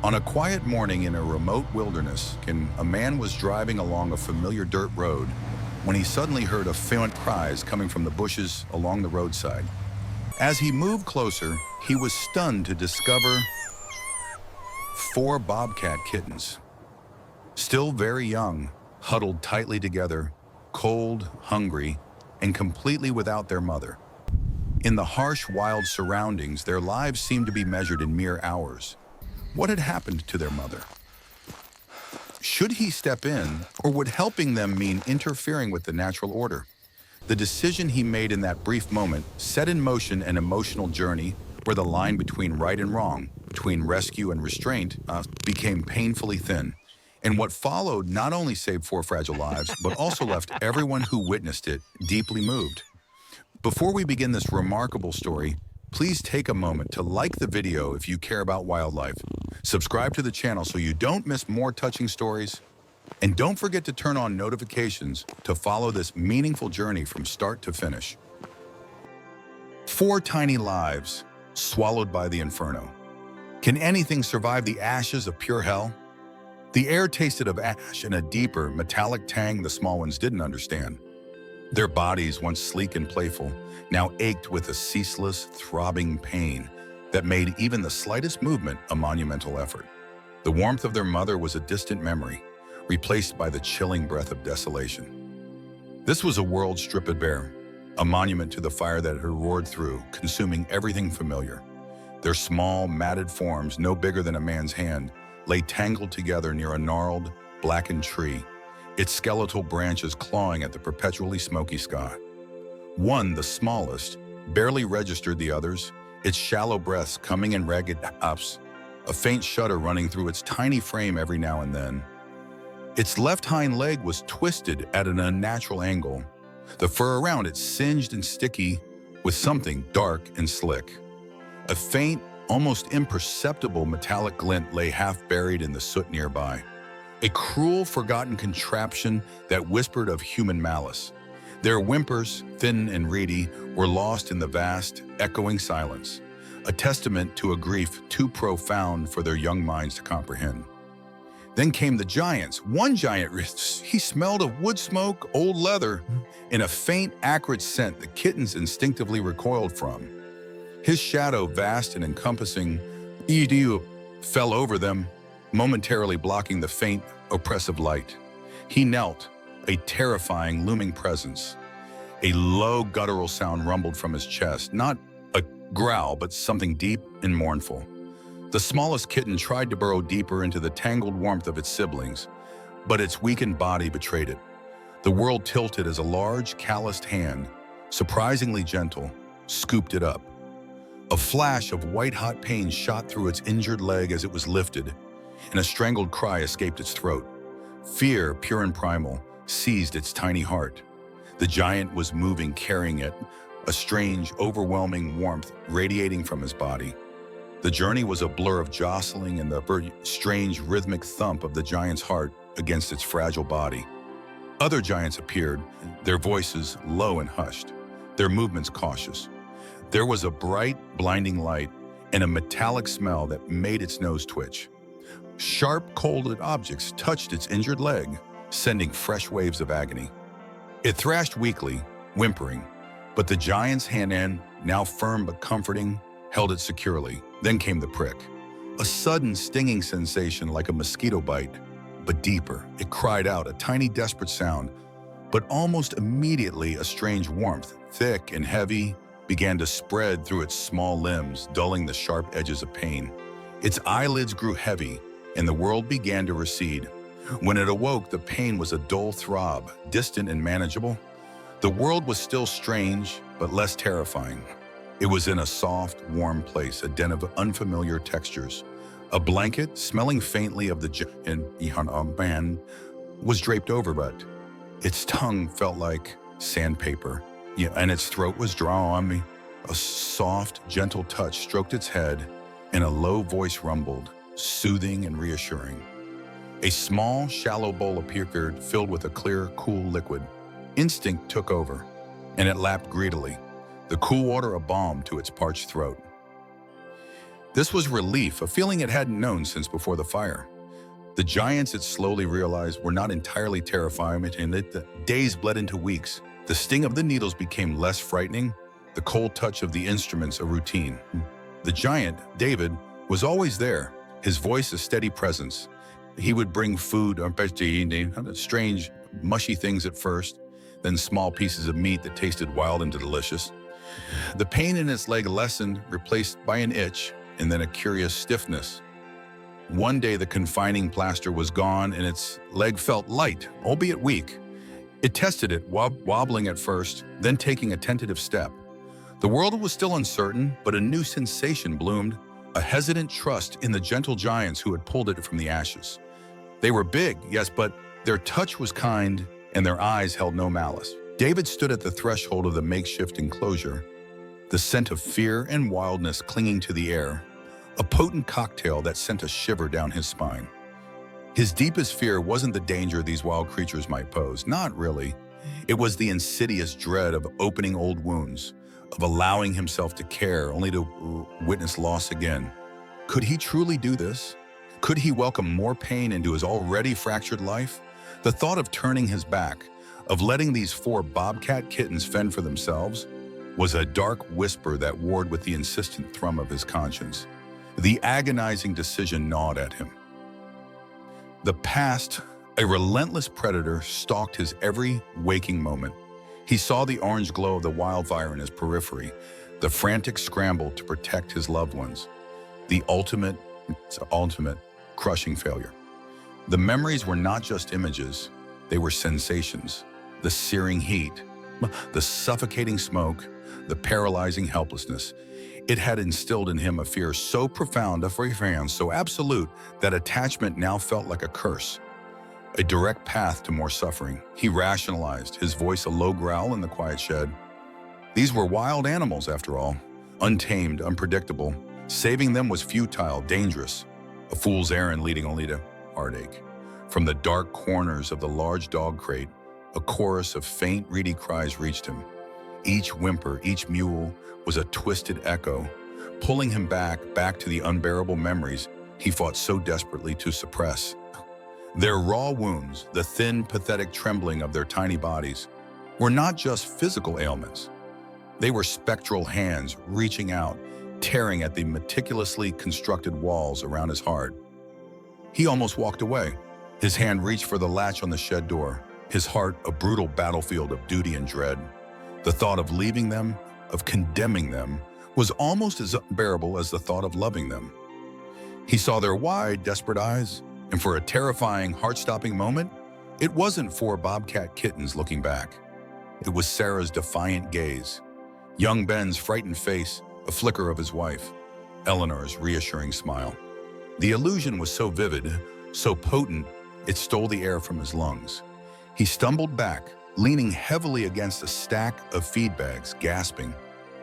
On a quiet morning in a remote wilderness, a man was driving along a familiar dirt road when he suddenly heard a faint cries coming from the bushes along the roadside. As he moved closer, he was stunned to discover 4 bobcat kittens, still very young, huddled tightly together, cold, hungry, and completely without their mother. In the harsh, wild surroundings, their lives seemed to be measured in mere hours. What had happened to their mother? Should he step in, or would helping them mean interfering with the natural order? The decision he made in that brief moment set in motion an emotional journey where the line between right and wrong, between rescue and restraint, became painfully thin. And what followed not only saved 4 fragile lives, but also left everyone who witnessed it deeply moved. Before we begin this remarkable story, please take a moment to like the video if you care about wildlife. Subscribe to the channel so you don't miss more touching stories. And don't forget to turn on notifications to follow this meaningful journey from start to finish. 4 tiny lives swallowed by the inferno. Can anything survive the ashes of pure hell? The air tasted of ash and a deeper, metallic tang the small ones didn't understand. Their bodies, once sleek and playful, now ached with a ceaseless, throbbing pain that made even the slightest movement a monumental effort. The warmth of their mother was a distant memory, replaced by the chilling breath of desolation. This was a world stripped bare, a monument to the fire that had roared through, consuming everything familiar. Their small, matted forms, no bigger than a man's hand, lay tangled together near a gnarled, blackened tree, its skeletal branches clawing at the perpetually smoky sky. One, the smallest, barely registered the others, its shallow breaths coming in ragged ups, a faint shudder running through its tiny frame every now and then. Its left hind leg was twisted at an unnatural angle, the fur around it singed and sticky with something dark and slick. A faint, almost imperceptible metallic glint lay half buried in the soot nearby. A cruel, forgotten contraption that whispered of human malice. Their whimpers, thin and reedy, were lost in the vast, echoing silence, a testament to a grief too profound for their young minds to comprehend. Then came the giants. One giant, he smelled of wood smoke, old leather, and a faint, acrid scent the kittens instinctively recoiled from. His shadow, vast and encompassing, fell over them, momentarily blocking the faint, oppressive light. He knelt, a terrifying, looming presence. A low, guttural sound rumbled from his chest, not a growl, but something deep and mournful. The smallest kitten tried to burrow deeper into the tangled warmth of its siblings, but its weakened body betrayed it. The world tilted as a large, calloused hand, surprisingly gentle, scooped it up. A flash of white-hot pain shot through its injured leg as it was lifted, and a strangled cry escaped its throat. Fear, pure and primal, seized its tiny heart. The giant was moving, carrying it, a strange, overwhelming warmth radiating from his body. The journey was a blur of jostling and the strange, rhythmic thump of the giant's heart against its fragile body. Other giants appeared, their voices low and hushed, their movements cautious. There was a bright, blinding light and a metallic smell that made its nose twitch. Sharp, cold objects touched its injured leg, sending fresh waves of agony. It thrashed weakly, whimpering, but the giant's hand, now firm but comforting, held it securely. Then came the prick. A sudden stinging sensation like a mosquito bite, but deeper. It cried out, a tiny desperate sound, but almost immediately a strange warmth, thick and heavy, began to spread through its small limbs, dulling the sharp edges of pain. Its eyelids grew heavy, and the world began to recede. When it awoke, the pain was a dull throb, distant and manageable. The world was still strange, but less terrifying. It was in a soft, warm place, a den of unfamiliar textures. A blanket, smelling faintly of the man, was draped over it. Its tongue felt like sandpaper, and its throat was drawn. A soft, gentle touch stroked its head, and a low voice rumbled, soothing and reassuring. A small, shallow bowl appeared, filled with a clear, cool liquid. Instinct took over, and it lapped greedily, the cool water a balm to its parched throat. This was relief, a feeling it hadn't known since before the fire. The giants, it slowly realized, were not entirely terrifying, and the days bled into weeks. The sting of the needles became less frightening, the cold touch of the instruments a routine. The giant, David, was always there, his voice a steady presence. He would bring food, strange, mushy things at first, then small pieces of meat that tasted wild and delicious. The pain in its leg lessened, replaced by an itch, and then a curious stiffness. One day the confining plaster was gone and its leg felt light, albeit weak. It tested it, wobbling at first, then taking a tentative step. The world was still uncertain, but a new sensation bloomed, a hesitant trust in the gentle giants who had pulled it from the ashes. They were big, yes, but their touch was kind and their eyes held no malice. David stood at the threshold of the makeshift enclosure, the scent of fear and wildness clinging to the air, a potent cocktail that sent a shiver down his spine. His deepest fear wasn't the danger these wild creatures might pose, not really. It was the insidious dread of opening old wounds, of allowing himself to care only to witness loss again. Could he truly do this? Could he welcome more pain into his already fractured life? The thought of turning his back, of letting these 4 bobcat kittens fend for themselves, was a dark whisper that warred with the insistent thrum of his conscience. The agonizing decision gnawed at him. The past, a relentless predator, stalked his every waking moment. He saw the orange glow of the wildfire in his periphery, the frantic scramble to protect his loved ones, the ultimate crushing failure. The memories were not just images, they were sensations. The searing heat, the suffocating smoke, the paralyzing helplessness. It had instilled in him a fear so profound, so absolute, that attachment now felt like a curse, a direct path to more suffering. He rationalized, his voice a low growl in the quiet shed. These were wild animals, after all, untamed, unpredictable. Saving them was futile, dangerous, a fool's errand leading only to heartache. From the dark corners of the large dog crate, a chorus of faint, reedy cries reached him. Each whimper, each mewl was a twisted echo, pulling him back to the unbearable memories he fought so desperately to suppress. Their raw wounds, the thin, pathetic trembling of their tiny bodies, were not just physical ailments. They were spectral hands reaching out, tearing at the meticulously constructed walls around his heart. He almost walked away. His hand reached for the latch on the shed door, his heart a brutal battlefield of duty and dread. The thought of leaving them, of condemning them, was almost as unbearable as the thought of loving them. He saw their wide, desperate eyes, and for a terrifying, heart-stopping moment, it wasn't 4 bobcat kittens looking back. It was Sarah's defiant gaze, young Ben's frightened face, a flicker of his wife, Eleanor's reassuring smile. The illusion was so vivid, so potent, it stole the air from his lungs. He stumbled back, leaning heavily against a stack of feed bags, gasping,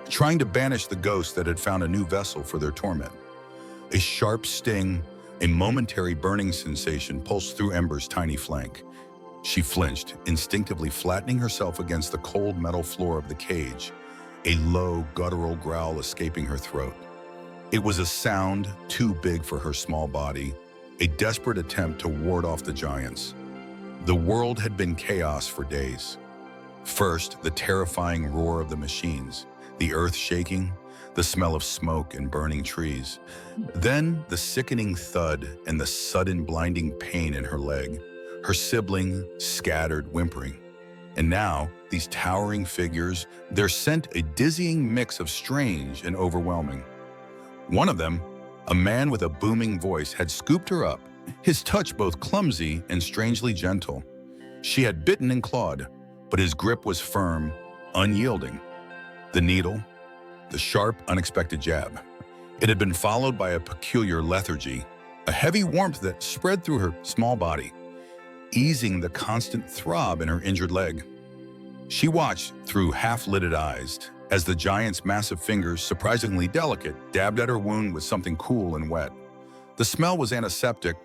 trying to banish the ghost that had found a new vessel for their torment. A sharp sting, a momentary burning sensation pulsed through Ember's tiny flank. She flinched, instinctively flattening herself against the cold metal floor of the cage, a low, guttural growl escaping her throat. It was a sound too big for her small body, a desperate attempt to ward off the giants. The world had been chaos for days. First, the terrifying roar of the machines, the earth shaking, the smell of smoke and burning trees. Then, the sickening thud and the sudden blinding pain in her leg, her sibling scattered, whimpering. And now, these towering figures, their scent a dizzying mix of strange and overwhelming. One of them, a man with a booming voice, had scooped her up, his touch both clumsy and strangely gentle. She had bitten and clawed, but his grip was firm, unyielding. The needle, the sharp, unexpected jab. It had been followed by a peculiar lethargy, a heavy warmth that spread through her small body, easing the constant throb in her injured leg. She watched through half-lidded eyes as the giant's massive fingers, surprisingly delicate, dabbed at her wound with something cool and wet. The smell was antiseptic,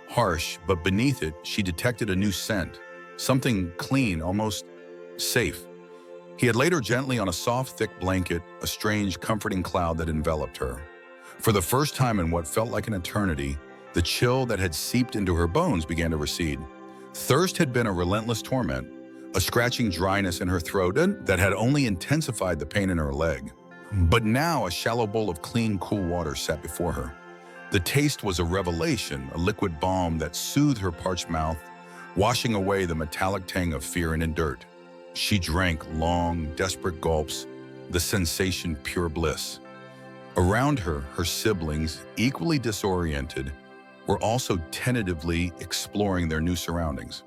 harsh, but beneath it, she detected a new scent, something clean, almost safe. He had laid her gently on a soft, thick blanket, a strange, comforting cloud that enveloped her. For the first time in what felt like an eternity, the chill that had seeped into her bones began to recede. Thirst had been a relentless torment, a scratching dryness in her throat that had only intensified the pain in her leg. But now a shallow bowl of clean, cool water sat before her. The taste was a revelation, a liquid balm that soothed her parched mouth, washing away the metallic tang of fear and dirt. She drank long, desperate gulps, the sensation pure bliss. Around her, her siblings, equally disoriented, were also tentatively exploring their new surroundings.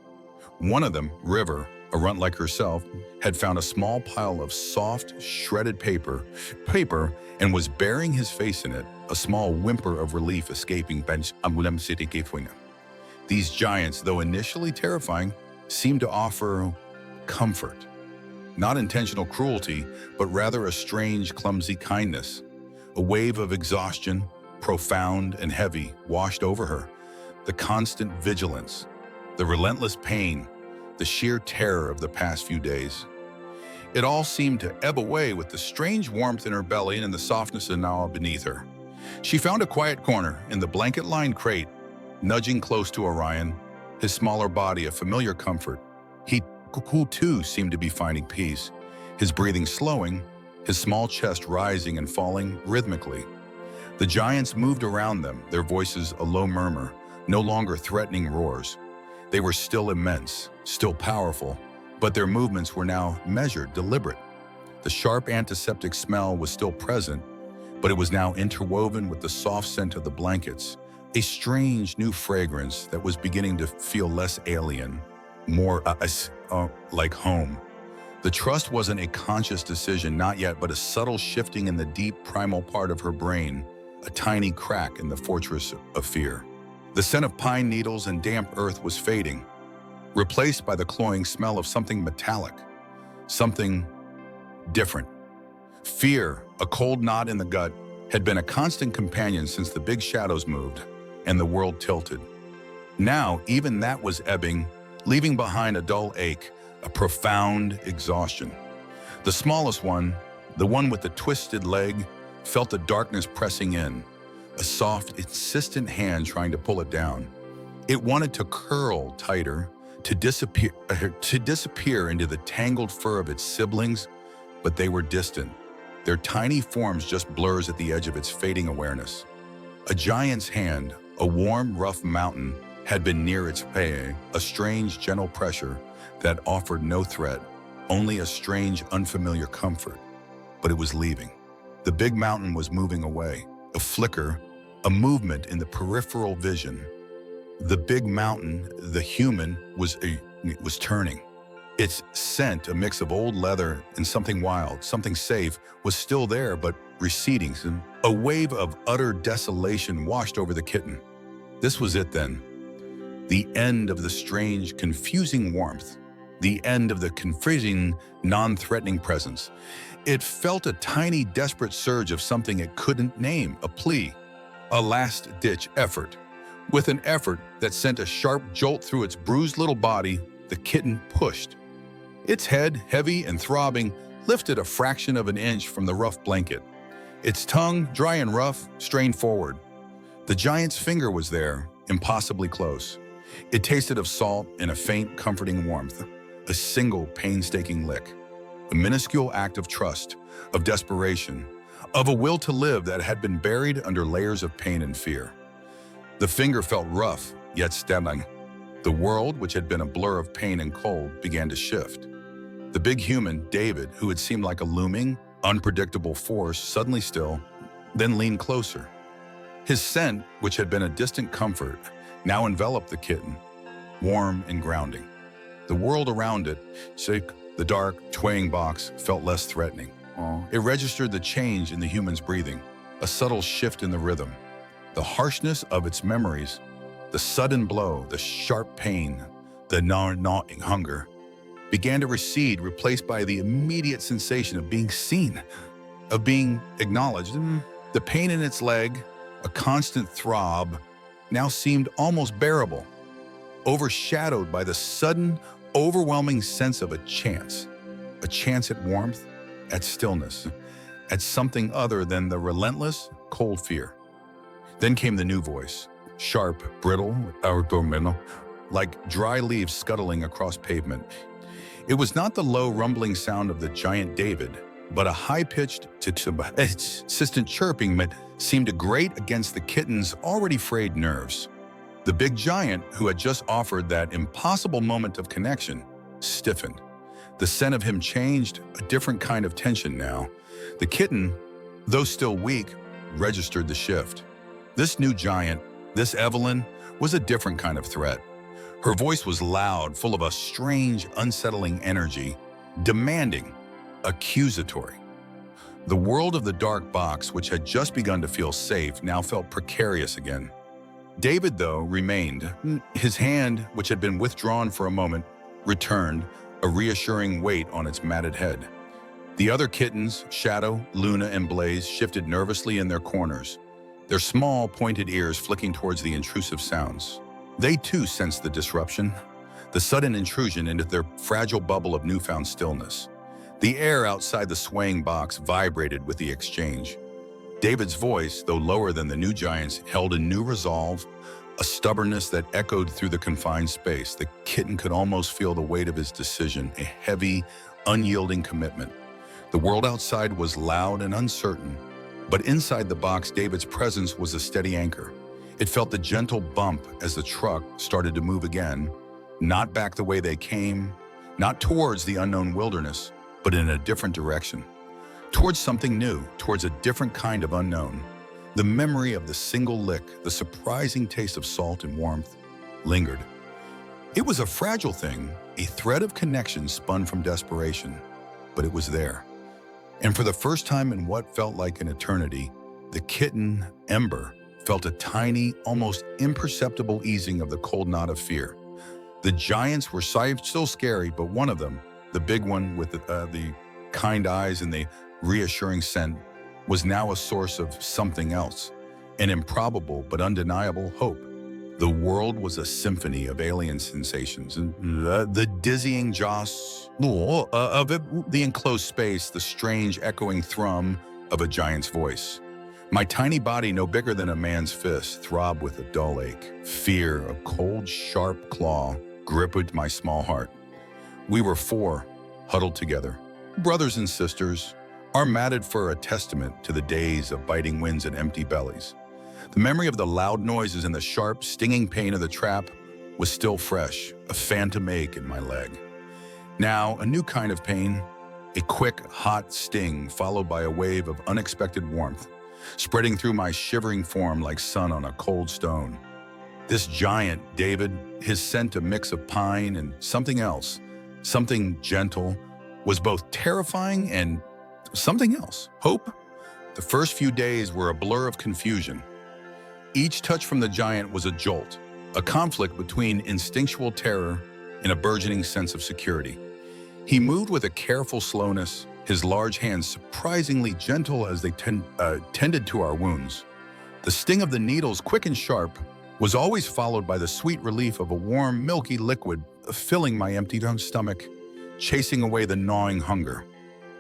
One of them, River, a runt like herself, had found a small pile of soft, shredded paper, and was burying his face in it, a small whimper of relief escaping bench. These giants, though initially terrifying, seemed to offer comfort. Not intentional cruelty, but rather a strange, clumsy kindness. A wave of exhaustion, profound and heavy, washed over her. The constant vigilance, the relentless pain, the sheer terror of the past few days. It all seemed to ebb away with the strange warmth in her belly and the softness of now beneath her. She found a quiet corner in the blanket-lined crate, nudging close to Orion, his smaller body a familiar comfort. He, too, seemed to be finding peace, his breathing slowing, his small chest rising and falling rhythmically. The giants moved around them, their voices a low murmur, no longer threatening roars. They were still immense, still powerful, but their movements were now measured, deliberate. The sharp antiseptic smell was still present, but it was now interwoven with the soft scent of the blankets, a strange new fragrance that was beginning to feel less alien, more like home. The trust wasn't a conscious decision, not yet, but a subtle shifting in the deep primal part of her brain, a tiny crack in the fortress of fear. The scent of pine needles and damp earth was fading, replaced by the cloying smell of something metallic, something different. Fear, a cold knot in the gut, had been a constant companion since the big shadows moved and the world tilted. Now, even that was ebbing, leaving behind a dull ache, a profound exhaustion. The smallest one, the one with the twisted leg, felt the darkness pressing in, a soft, insistent hand trying to pull it down. It wanted to curl tighter, to disappear into the tangled fur of its siblings, but they were distant, their tiny forms just blurs at the edge of its fading awareness. A giant's hand, a warm, rough mountain, had been near its prey, a strange, gentle pressure that offered no threat, only a strange, unfamiliar comfort. But it was leaving. The big mountain was moving away, a flicker, a movement in the peripheral vision. The big mountain, the human, was turning. Its scent, a mix of old leather and something wild, something safe, was still there, but receding. A wave of utter desolation washed over the kitten. This was it then. The end of the strange, confusing warmth. The end of the confusing, non-threatening presence. It felt a tiny, desperate surge of something it couldn't name, a plea, a last-ditch effort. With an effort that sent a sharp jolt through its bruised little body, the kitten pushed. Its head, heavy and throbbing, lifted a fraction of an inch from the rough blanket. Its tongue, dry and rough, strained forward. The giant's finger was there, impossibly close. It tasted of salt and a faint, comforting warmth. A single, painstaking lick. A minuscule act of trust, of desperation, of a will to live that had been buried under layers of pain and fear. The finger felt rough, yet steady. The world, which had been a blur of pain and cold, began to shift. The big human, David, who had seemed like a looming, unpredictable force, suddenly still, then leaned closer. His scent, which had been a distant comfort, now enveloped the kitten, warm and grounding. The world around it, the dark, swaying box, felt less threatening. It registered the change in the human's breathing, a subtle shift in the rhythm. The harshness of its memories, the sudden blow, the sharp pain, the gnawing hunger, began to recede, replaced by the immediate sensation of being seen, of being acknowledged. The pain in its leg, a constant throb, now seemed almost bearable, overshadowed by the sudden, overwhelming sense of a chance at warmth, at stillness, at something other than the relentless, cold fear. Then came the new voice, sharp, brittle, heartwarming, like dry leaves scuttling across pavement. It was not the low, rumbling sound of the giant David, but a high-pitched, insistent chirping that seemed to grate against the kitten's already frayed nerves. The big giant, who had just offered that impossible moment of connection, stiffened. The scent of him changed, a different kind of tension now. The kitten, though still weak, registered the shift. This new giant, this Evelyn, was a different kind of threat. Her voice was loud, full of a strange, unsettling energy, demanding, accusatory. The world of the dark box, which had just begun to feel safe, now felt precarious again. David, though, remained. His hand, which had been withdrawn for a moment, returned, a reassuring weight on its matted head. The other kittens, Shadow, Luna, and Blaze, shifted nervously in their corners, their small, pointed ears flicking towards the intrusive sounds. They too sensed the disruption, the sudden intrusion into their fragile bubble of newfound stillness. The air outside the swaying box vibrated with the exchange. David's voice, though lower than the new giant's, held a new resolve, a stubbornness that echoed through the confined space. The kitten could almost feel the weight of his decision, a heavy, unyielding commitment. The world outside was loud and uncertain, but inside the box, David's presence was a steady anchor. It felt the gentle bump as the truck started to move again, not back the way they came, not towards the unknown wilderness, but in a different direction. Towards something new, towards a different kind of unknown. The memory of the single lick, the surprising taste of salt and warmth, lingered. It was a fragile thing, a thread of connection spun from desperation, but it was there. And for the first time in what felt like an eternity, the kitten, Ember, felt a tiny, almost imperceptible easing of the cold knot of fear. The giants were still scary, but one of them, the big one with the kind eyes and the reassuring scent, was now a source of something else, an improbable but undeniable hope. The world was a symphony of alien sensations, and the dizzying joss of it, the enclosed space, the strange echoing thrum of a giant's voice. My tiny body, no bigger than a man's fist, throbbed with a dull ache. Fear, a cold, sharp claw, gripped my small heart. We were four, huddled together, brothers and sisters, armatted for a testament to the days of biting winds and empty bellies. The memory of the loud noises and the sharp, stinging pain of the trap was still fresh, a phantom ache in my leg. Now, a new kind of pain, a quick, hot sting followed by a wave of unexpected warmth, spreading through my shivering form like sun on a cold stone. This giant, David, his scent a mix of pine and something else, something gentle, was both terrifying and something else, hope. The first few days were a blur of confusion. Each touch from the giant was a jolt, a conflict between instinctual terror and a burgeoning sense of security. He moved with a careful slowness, his large hands surprisingly gentle as they tended to our wounds. The sting of the needles, quick and sharp, was always followed by the sweet relief of a warm, milky liquid filling my empty stomach, chasing away the gnawing hunger.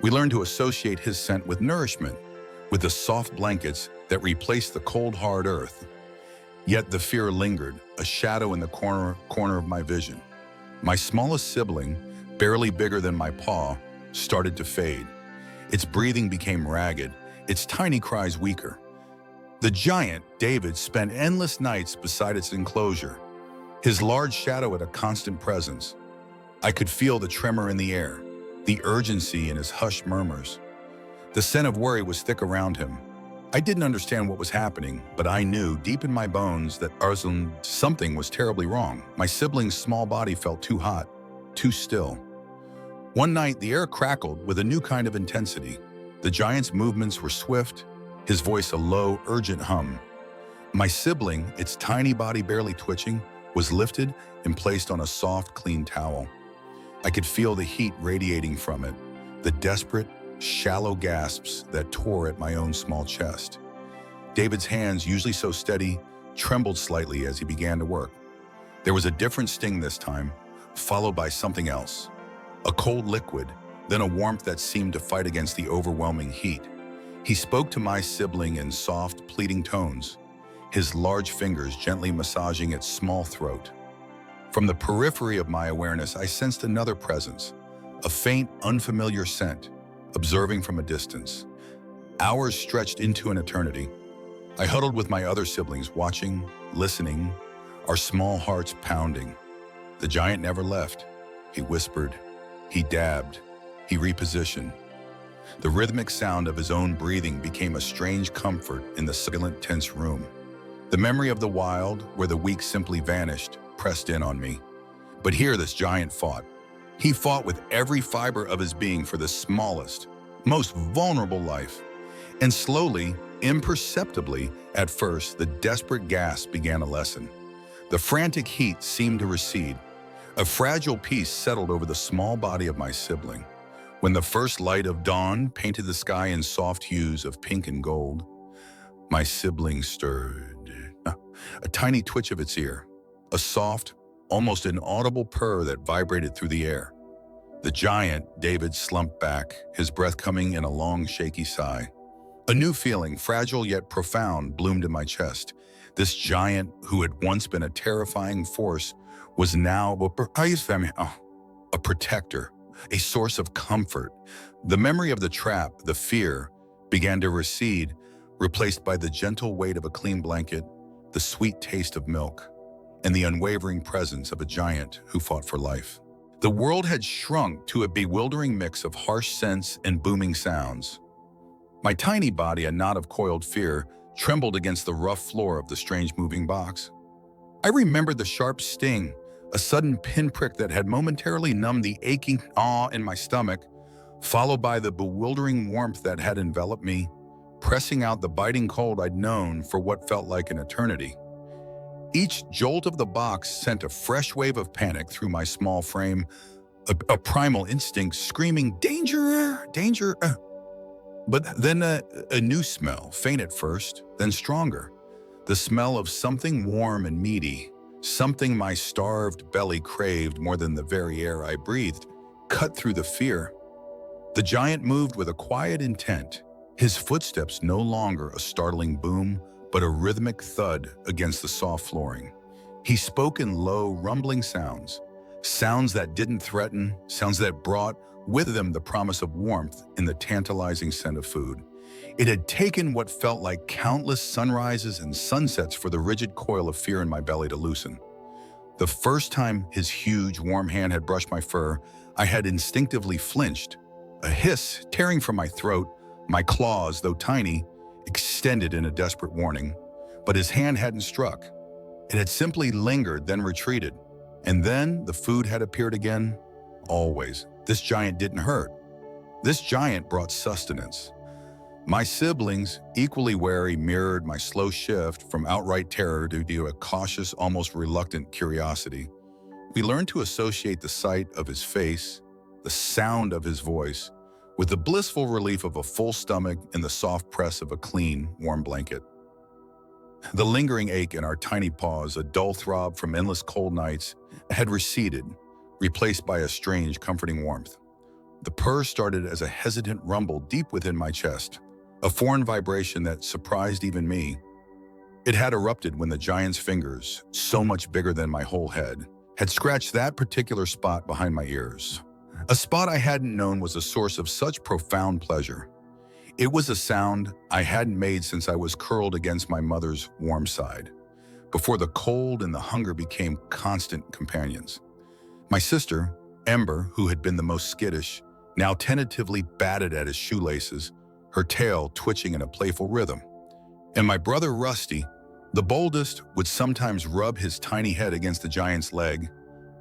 We learned to associate his scent with nourishment, with the soft blankets that replaced the cold, hard earth. Yet the fear lingered, a shadow in the corner of my vision. My smallest sibling, barely bigger than my paw, started to fade. Its breathing became ragged, its tiny cries weaker. The giant, David, spent endless nights beside its enclosure, his large shadow at a constant presence. I could feel the tremor in the air, the urgency in his hushed murmurs. The scent of worry was thick around him. I didn't understand what was happening, but I knew deep in my bones that something was terribly wrong. My sibling's small body felt too hot, too still. One night, the air crackled with a new kind of intensity. The giant's movements were swift, his voice a low, urgent hum. My sibling, its tiny body barely twitching, was lifted and placed on a soft, clean towel. I could feel the heat radiating from it, the desperate, shallow gasps that tore at my own small chest. David's hands, usually so steady, trembled slightly as he began to work. There was a different sting this time, followed by something else. A cold liquid, then a warmth that seemed to fight against the overwhelming heat. He spoke to my sibling in soft, pleading tones, his large fingers gently massaging its small throat. From the periphery of my awareness, I sensed another presence, a faint, unfamiliar scent, observing from a distance. Hours stretched into an eternity. I huddled with my other siblings, watching, listening, our small hearts pounding. The giant never left. He whispered, he dabbed, he repositioned. The rhythmic sound of his own breathing became a strange comfort in the silent, tense room. The memory of the wild, where the weak simply vanished, pressed in on me. But here this giant fought. He fought with every fiber of his being for the smallest, most vulnerable life. And slowly, imperceptibly, at first, the desperate gasp began a lesson. The frantic heat seemed to recede. A fragile peace settled over the small body of my sibling. When the first light of dawn painted the sky in soft hues of pink and gold, my sibling stirred. A tiny twitch of its ear, a soft, almost inaudible purr that vibrated through the air. The giant, David, slumped back, his breath coming in a long, shaky sigh. A new feeling, fragile yet profound, bloomed in my chest. This giant, who had once been a terrifying force, was now a protector, a source of comfort. The memory of the trap, the fear, began to recede, replaced by the gentle weight of a clean blanket, the sweet taste of milk, and the unwavering presence of a giant who fought for life. The world had shrunk to a bewildering mix of harsh scents and booming sounds. My tiny body, a knot of coiled fear, trembled against the rough floor of the strange moving box. I remembered the sharp sting, a sudden pinprick that had momentarily numbed the aching awe in my stomach, followed by the bewildering warmth that had enveloped me, pressing out the biting cold I'd known for what felt like an eternity. Each jolt of the box sent a fresh wave of panic through my small frame, a primal instinct screaming, "Danger! Danger!" But then a new smell, faint at first, then stronger. The smell of something warm and meaty, something my starved belly craved more than the very air I breathed, cut through the fear. The giant moved with a quiet intent, his footsteps no longer a startling boom, but a rhythmic thud against the soft flooring. He spoke in low, rumbling sounds, sounds that didn't threaten, sounds that brought with them the promise of warmth in the tantalizing scent of food. It had taken what felt like countless sunrises and sunsets for the rigid coil of fear in my belly to loosen. The first time his huge, warm hand had brushed my fur, I had instinctively flinched. A hiss tearing from my throat, my claws, though tiny, extended in a desperate warning. But his hand hadn't struck. It had simply lingered, then retreated. And then the food had appeared again. Always. This giant didn't hurt. This giant brought sustenance. My siblings, equally wary, mirrored my slow shift from outright terror to a cautious, almost reluctant curiosity. We learned to associate the sight of his face, the sound of his voice, with the blissful relief of a full stomach and the soft press of a clean, warm blanket. The lingering ache in our tiny paws, a dull throb from endless cold nights, had receded, replaced by a strange, comforting warmth. The purr started as a hesitant rumble deep within my chest, a foreign vibration that surprised even me. It had erupted when the giant's fingers, so much bigger than my whole head, had scratched that particular spot behind my ears. A spot I hadn't known was a source of such profound pleasure. It was a sound I hadn't made since I was curled against my mother's warm side, before the cold and the hunger became constant companions. My sister, Ember, who had been the most skittish, now tentatively batted at his shoelaces, her tail twitching in a playful rhythm. And my brother Rusty, the boldest, would sometimes rub his tiny head against the giant's leg,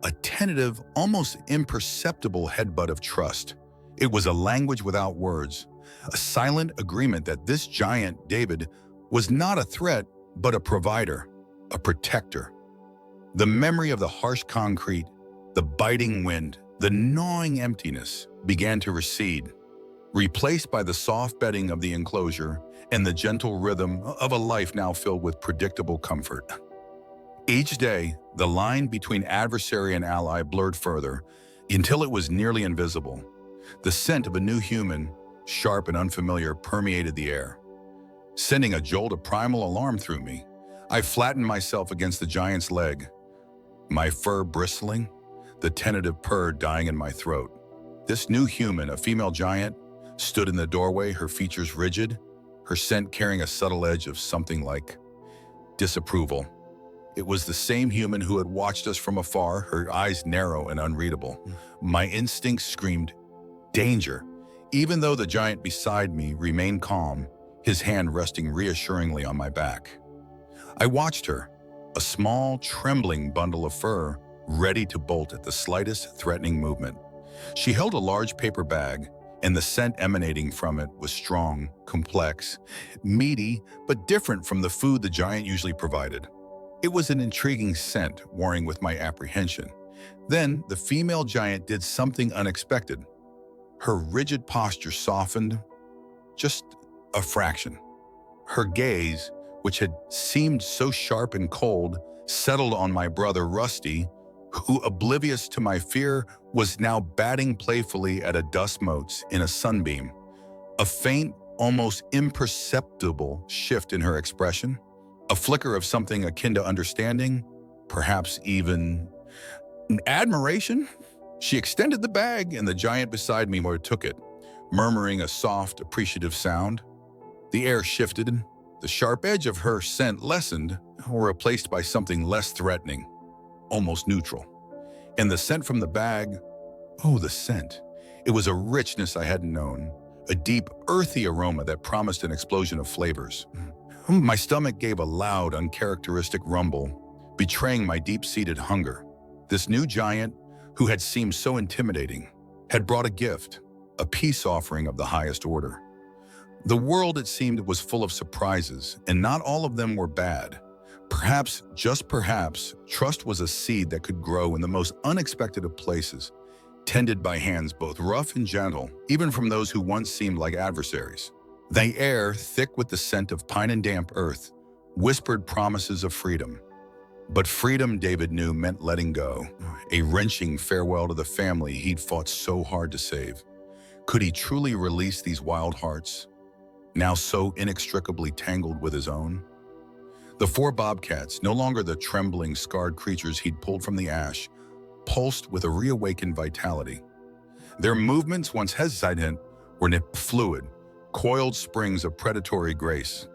a tentative, almost imperceptible headbutt of trust. It was a language without words, a silent agreement that this giant, David, was not a threat, but a provider, a protector. The memory of the harsh concrete, the biting wind, the gnawing emptiness began to recede, replaced by the soft bedding of the enclosure and the gentle rhythm of a life now filled with predictable comfort. Each day, the line between adversary and ally blurred further until it was nearly invisible. The scent of a new human, sharp and unfamiliar, permeated the air, sending a jolt of primal alarm through me. I flattened myself against the giant's leg, my fur bristling, the tentative purr dying in my throat. This new human, a female giant, stood in the doorway, her features rigid, her scent carrying a subtle edge of something like disapproval. It was the same human who had watched us from afar, her eyes narrow and unreadable. My instincts screamed, danger, even though the giant beside me remained calm, his hand resting reassuringly on my back. I watched her, a small, trembling bundle of fur, ready to bolt at the slightest threatening movement. She held a large paper bag, and the scent emanating from it was strong, complex, meaty, but different from the food the giant usually provided. It was an intriguing scent, warring with my apprehension. Then, the female giant did something unexpected. Her rigid posture softened, just a fraction. Her gaze, which had seemed so sharp and cold, settled on my brother Rusty, who, oblivious to my fear, was now batting playfully at a dust motes in a sunbeam. A faint, almost imperceptible shift in her expression, a flicker of something akin to understanding, perhaps even admiration. She extended the bag, and the giant beside me took it, murmuring a soft, appreciative sound. The air shifted, the sharp edge of her scent lessened or replaced by something less threatening, almost neutral. And the scent from the bag, oh, the scent. It was a richness I hadn't known, a deep, earthy aroma that promised an explosion of flavors. My stomach gave a loud, uncharacteristic rumble, betraying my deep-seated hunger. This new giant, who had seemed so intimidating, had brought a gift, a peace offering of the highest order. The world, it seemed, was full of surprises, and not all of them were bad. Perhaps, just perhaps, trust was a seed that could grow in the most unexpected of places, tended by hands both rough and gentle, even from those who once seemed like adversaries. The air, thick with the scent of pine and damp earth, whispered promises of freedom. But freedom, David knew, meant letting go, a wrenching farewell to the family he'd fought so hard to save. Could he truly release these wild hearts, now so inextricably tangled with his own? The four bobcats, no longer the trembling, scarred creatures he'd pulled from the ash, pulsed with a reawakened vitality. Their movements, once hesitant, were fluid, coiled springs of predatory grace.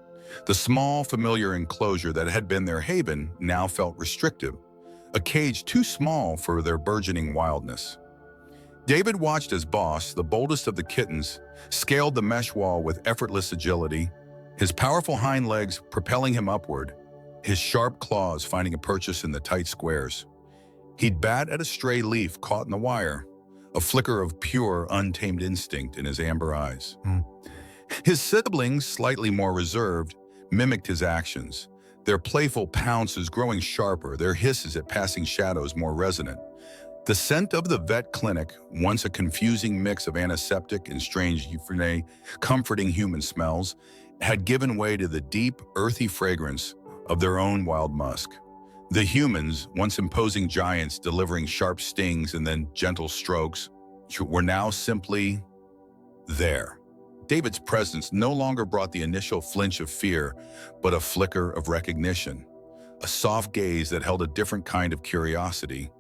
The small, familiar enclosure that had been their haven now felt restrictive, a cage too small for their burgeoning wildness. David watched as Boss, the boldest of the kittens, scaled the mesh wall with effortless agility, his powerful hind legs propelling him upward, his sharp claws finding a purchase in the tight squares. He'd bat at a stray leaf caught in the wire, a flicker of pure, untamed instinct in his amber eyes. His siblings, slightly more reserved, mimicked his actions, their playful pounces growing sharper, their hisses at passing shadows more resonant. The scent of the vet clinic, once a confusing mix of antiseptic and strange, comforting human smells, had given way to the deep, earthy fragrance of their own wild musk. The humans, once imposing giants delivering sharp stings and then gentle strokes, were now simply there. David's presence no longer brought the initial flinch of fear, but a flicker of recognition, a soft gaze that held a different kind of curiosity.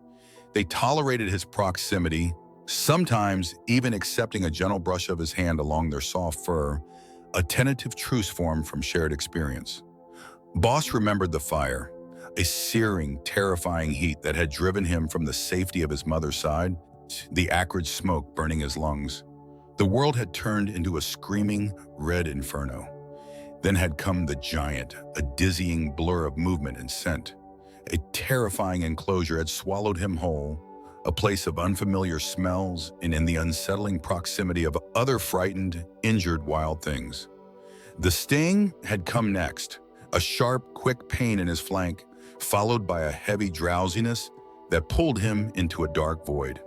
They tolerated his proximity, sometimes even accepting a gentle brush of his hand along their soft fur, a tentative truce formed from shared experience. Boss remembered the fire, a searing, terrifying heat that had driven him from the safety of his mother's side, the acrid smoke burning his lungs. The world had turned into a screaming, red inferno. Then had come the giant, a dizzying blur of movement and scent. A terrifying enclosure had swallowed him whole, a place of unfamiliar smells and in the unsettling proximity of other frightened, injured wild things. The sting had come next, a sharp, quick pain in his flank, followed by a heavy drowsiness that pulled him into a dark void.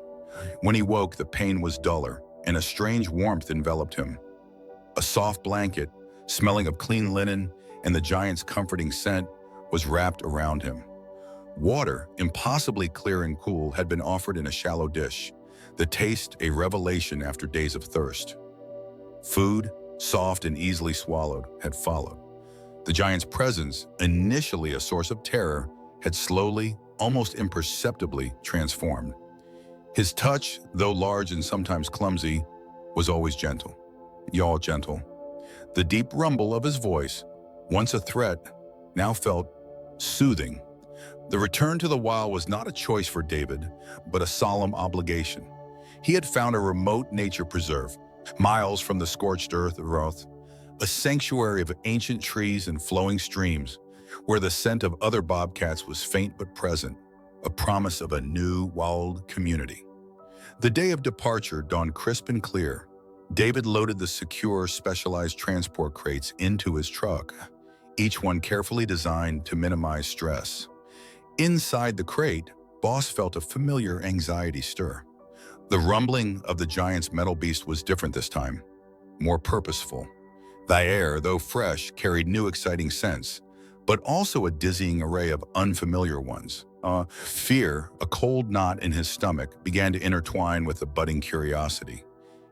When he woke, the pain was duller, and a strange warmth enveloped him. A soft blanket, smelling of clean linen and the giant's comforting scent, was wrapped around him. Water, impossibly clear and cool, had been offered in a shallow dish, the taste a revelation after days of thirst. Food, soft and easily swallowed, had followed. The giant's presence, initially a source of terror, had slowly, almost imperceptibly transformed. His touch, though large and sometimes clumsy, was always gentle. Y'all gentle. The deep rumble of his voice, once a threat, now felt soothing. The return to the wild was not a choice for David, but a solemn obligation. He had found a remote nature preserve, miles from the scorched earth of Roth, a sanctuary of ancient trees and flowing streams, where the scent of other bobcats was faint but present, a promise of a new, wild community. The day of departure dawned crisp and clear. David loaded the secure, specialized transport crates into his truck, each one carefully designed to minimize stress. Inside the crate, Boss felt a familiar anxiety stir. The rumbling of the giant's metal beast was different this time, more purposeful. The air, though fresh, carried new exciting scents, but also a dizzying array of unfamiliar ones. Fear, a cold knot in his stomach, began to intertwine with a budding curiosity.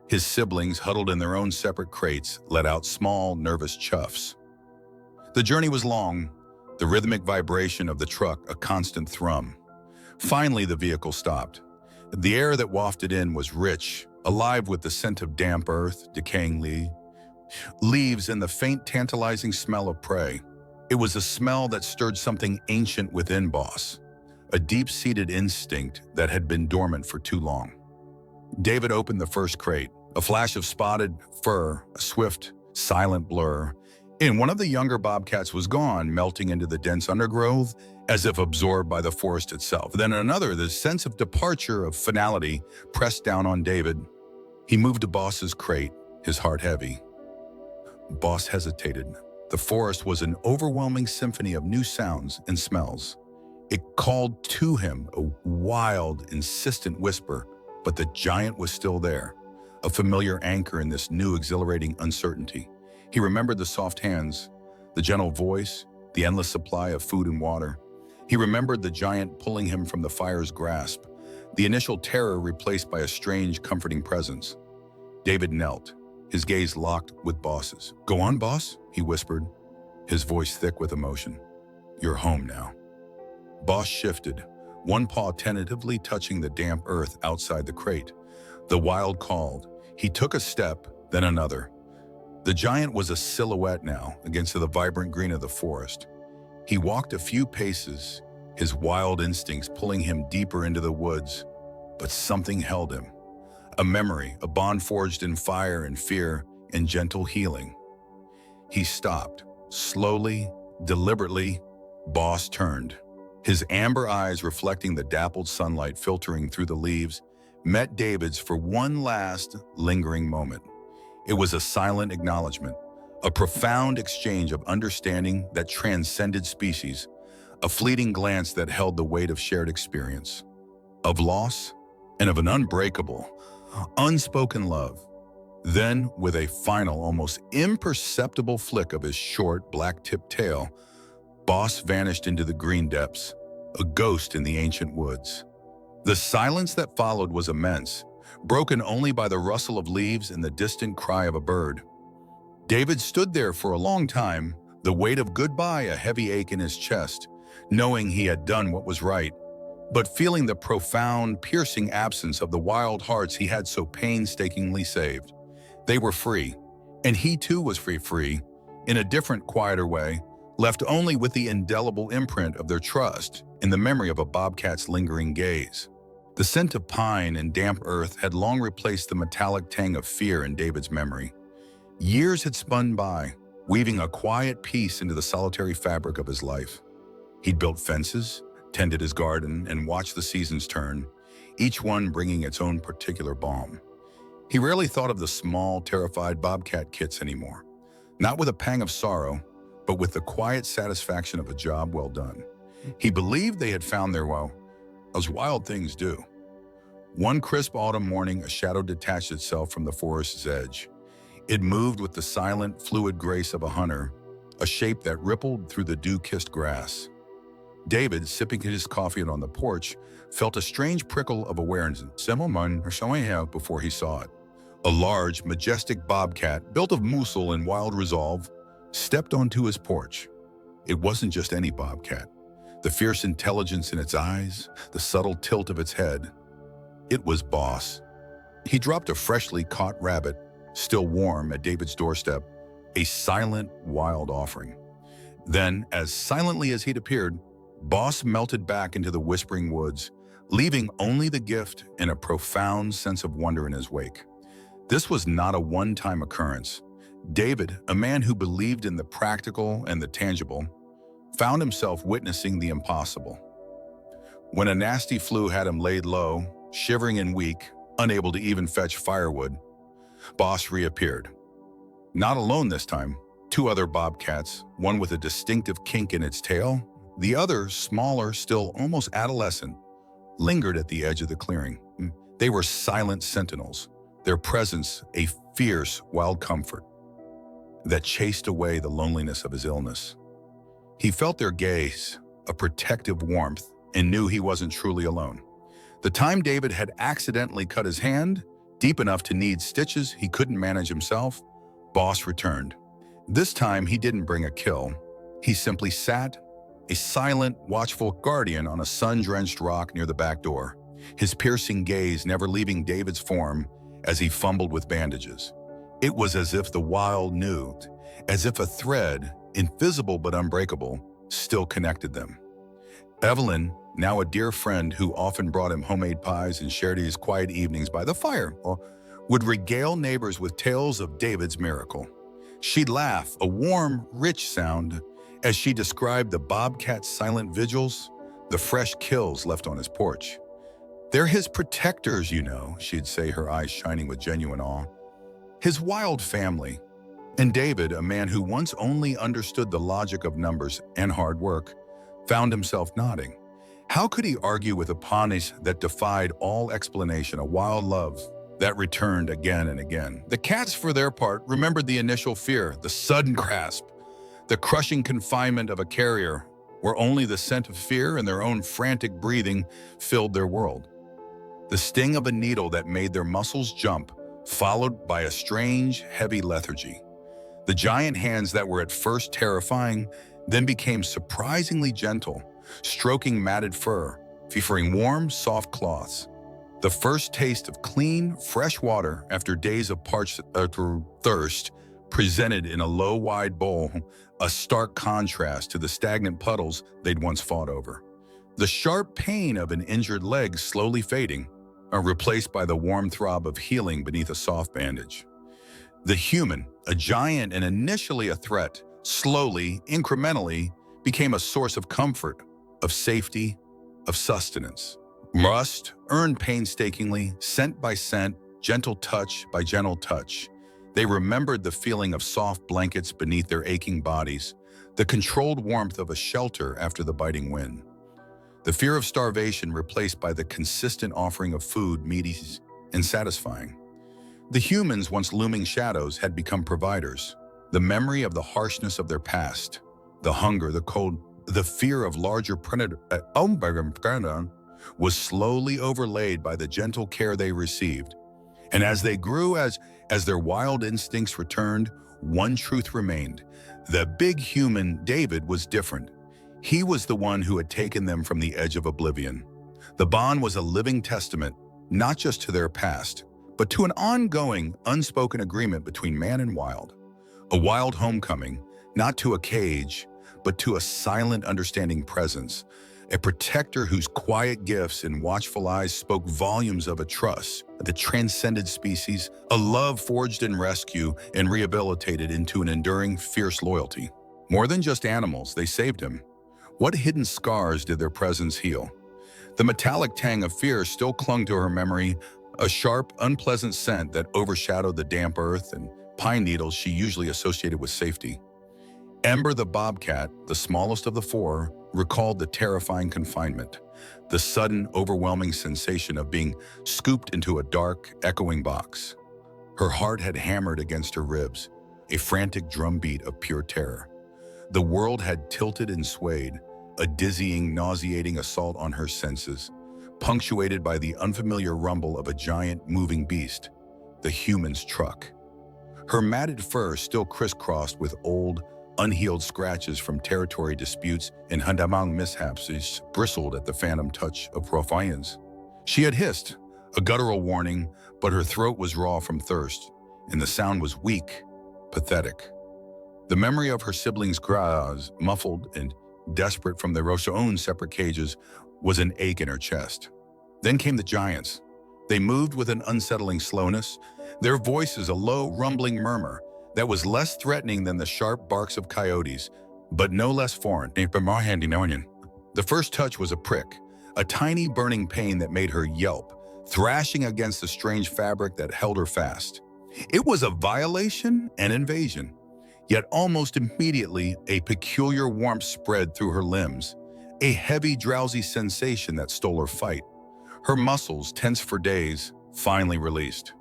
His siblings, huddled in their own separate crates, let out small, nervous chuffs. The journey was long, the rhythmic vibration of the truck a constant thrum. Finally, the vehicle stopped. The air that wafted in was rich, alive with the scent of damp earth, decaying leaves, and the faint, tantalizing smell of prey. It was a smell that stirred something ancient within Boss, a deep-seated instinct that had been dormant for too long. David opened the first crate, a flash of spotted fur, a swift, silent blur, and one of the younger bobcats was gone, melting into the dense undergrowth as if absorbed by the forest itself. Then another, the sense of departure, of finality, pressed down on David. He moved to Boss's crate, his heart heavy. Boss hesitated. The forest was an overwhelming symphony of new sounds and smells. It called to him, a wild, insistent whisper, but the giant was still there, a familiar anchor in this new, exhilarating uncertainty. He remembered the soft hands, the gentle voice, the endless supply of food and water. He remembered the giant pulling him from the fire's grasp, the initial terror replaced by a strange, comforting presence. David knelt, his gaze locked with Boss's. "Go on, Boss," he whispered, his voice thick with emotion. "You're home now." Boss shifted, one paw tentatively touching the damp earth outside the crate. The wild called. He took a step, then another. The giant was a silhouette now against the vibrant green of the forest. He walked a few paces, his wild instincts pulling him deeper into the woods, but something held him. A memory, a bond forged in fire and fear and gentle healing. He stopped. Slowly, deliberately, Boss turned. His amber eyes, reflecting the dappled sunlight filtering through the leaves, met David's for one last, lingering moment. It was a silent acknowledgement, a profound exchange of understanding that transcended species, a fleeting glance that held the weight of shared experience, of loss and of an unbreakable, unspoken love. Then, with a final, almost imperceptible flick of his short, black-tipped tail, Boss vanished into the green depths, a ghost in the ancient woods. The silence that followed was immense, broken only by the rustle of leaves and the distant cry of a bird. David stood there for a long time, the weight of goodbye a heavy ache in his chest, knowing he had done what was right, but feeling the profound, piercing absence of the wild hearts he had so painstakingly saved. They were free, and he too was free, in a different, quieter way, left only with the indelible imprint of their trust in the memory of a bobcat's lingering gaze. The scent of pine and damp earth had long replaced the metallic tang of fear in David's memory. Years had spun by, weaving a quiet peace into the solitary fabric of his life. He'd built fences, tended his garden, and watched the seasons turn, each one bringing its own particular balm. He rarely thought of the small, terrified bobcat kits anymore, not with a pang of sorrow, but with the quiet satisfaction of a job well done. He believed they had found their well, as wild things do. One crisp autumn morning, a shadow detached itself from the forest's edge. It moved with the silent, fluid grace of a hunter, a shape that rippled through the dew-kissed grass. David, sipping his coffee on the porch, felt a strange prickle of awareness before he saw it. A large, majestic bobcat, built of muscle and wild resolve, stepped onto his porch. It wasn't just any bobcat. The fierce intelligence in its eyes, the subtle tilt of its head. It was Boss. He dropped a freshly caught rabbit, still warm, at David's doorstep, a silent, wild offering. Then, as silently as he'd appeared, Boss melted back into the whispering woods, leaving only the gift and a profound sense of wonder in his wake. This was not a one-time occurrence. David, a man who believed in the practical and the tangible, found himself witnessing the impossible. When a nasty flu had him laid low, shivering and weak, unable to even fetch firewood, Boss reappeared. Not alone this time. Two other bobcats, one with a distinctive kink in its tail, the other, smaller, still almost adolescent, lingered at the edge of the clearing. They were silent sentinels, their presence a fierce, wild comfort that chased away the loneliness of his illness. He felt their gaze, a protective warmth, and knew he wasn't truly alone. The time David had accidentally cut his hand, deep enough to need stitches he couldn't manage himself, Boss returned. This time he didn't bring a kill. He simply sat, a silent, watchful guardian on a sun-drenched rock near the back door, his piercing gaze never leaving David's form as he fumbled with bandages. It was as if the wild knew, as if a thread, invisible but unbreakable, still connected them. Evelyn, now a dear friend who often brought him homemade pies and shared his quiet evenings by the fire, would regale neighbors with tales of David's miracle. She'd laugh, a warm, rich sound, as she described the bobcat's silent vigils, the fresh kills left on his porch. "They're his protectors, you know," she'd say, her eyes shining with genuine awe. His wild family. And David, a man who once only understood the logic of numbers and hard work, found himself nodding. How could he argue with a ponies that defied all explanation, a wild love that returned again and again? The cats, for their part, remembered the initial fear, the sudden grasp, the crushing confinement of a carrier, where only the scent of fear and their own frantic breathing filled their world. The sting of a needle that made their muscles jump, followed by a strange, heavy lethargy. The giant hands that were at first terrifying then became surprisingly gentle, stroking matted fur, preferring warm, soft cloths. The first taste of clean, fresh water after days of parched thirst presented in a low, wide bowl, a stark contrast to the stagnant puddles they'd once fought over. The sharp pain of an injured leg slowly fading, replaced by the warm throb of healing beneath a soft bandage. The human, a giant and initially a threat, slowly, incrementally, became a source of comfort, of safety, of sustenance. Rust, earned painstakingly, scent by scent, gentle touch by gentle touch. They remembered the feeling of soft blankets beneath their aching bodies, the controlled warmth of a shelter after the biting wind. The fear of starvation replaced by the consistent offering of food, meaty and satisfying. The humans, once looming shadows, had become providers. The memory of the harshness of their past, the hunger, the cold, the fear of larger predator was slowly overlaid by the gentle care they received. And as they grew, as their wild instincts returned, one truth remained. The big human, David, was different. He was the one who had taken them from the edge of oblivion. The bond was a living testament, not just to their past, but to an ongoing, unspoken agreement between man and wild. A wild homecoming, not to a cage, but to a silent, understanding presence, a protector whose quiet gifts and watchful eyes spoke volumes of a trust that transcended species, a love forged in rescue and rehabilitated into an enduring, fierce loyalty. More than just animals, they saved him. What hidden scars did their presence heal? The metallic tang of fear still clung to her memory, a sharp, unpleasant scent that overshadowed the damp earth and pine needles she usually associated with safety. Ember the bobcat, the smallest of the four, recalled the terrifying confinement, the sudden, overwhelming sensation of being scooped into a dark, echoing box. Her heart had hammered against her ribs, a frantic drumbeat of pure terror. The world had tilted and swayed, a dizzying, nauseating assault on her senses, punctuated by the unfamiliar rumble of a giant, moving beast, the human's truck. Her matted fur still crisscrossed with old, Unhealed scratches from territory disputes and handamang mishaps bristled at the phantom touch of profians. She had hissed, a guttural warning, but her throat was raw from thirst, and the sound was weak, pathetic. The memory of her siblings' cries, muffled and desperate from their own separate cages, was an ache in her chest. Then came the giants. They moved with an unsettling slowness, their voices a low, rumbling murmur that was less threatening than the sharp barks of coyotes, but no less foreign. The first touch was a prick, a tiny burning pain that made her yelp, thrashing against the strange fabric that held her fast. It was a violation and invasion, yet almost immediately a peculiar warmth spread through her limbs, a heavy, drowsy sensation that stole her fight. Her muscles, tense for days, finally released.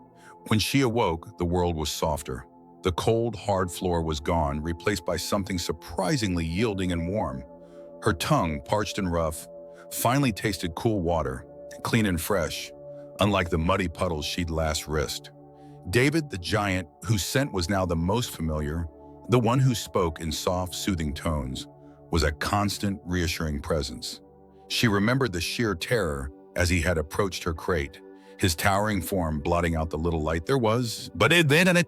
When she awoke, the world was softer. The cold, hard floor was gone, replaced by something surprisingly yielding and warm. Her tongue, parched and rough, finally tasted cool water, clean and fresh, unlike the muddy puddles she'd last risked. David, the giant, whose scent was now the most familiar, the one who spoke in soft, soothing tones, was a constant, reassuring presence. She remembered the sheer terror as he had approached her crate, his towering form blotting out the little light there was. But then a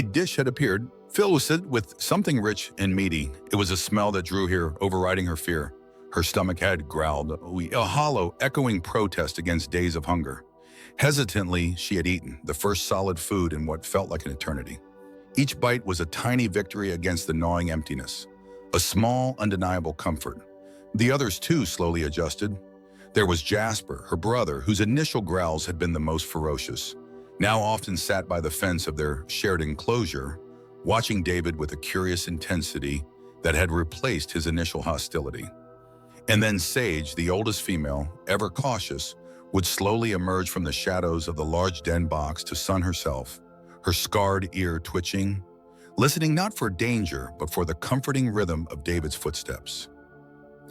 dish had appeared, filled with something rich and meaty. It was a smell that drew her, overriding her fear. Her stomach had growled, a hollow, echoing protest against days of hunger. Hesitantly, she had eaten, the first solid food in what felt like an eternity. Each bite was a tiny victory against the gnawing emptiness, a small, undeniable comfort. The others, too, slowly adjusted. There was Jasper, her brother, whose initial growls had been the most ferocious, now often sat by the fence of their shared enclosure, watching David with a curious intensity that had replaced his initial hostility. And then Sage, the oldest female, ever cautious, would slowly emerge from the shadows of the large den box to sun herself, her scarred ear twitching, listening not for danger, but for the comforting rhythm of David's footsteps.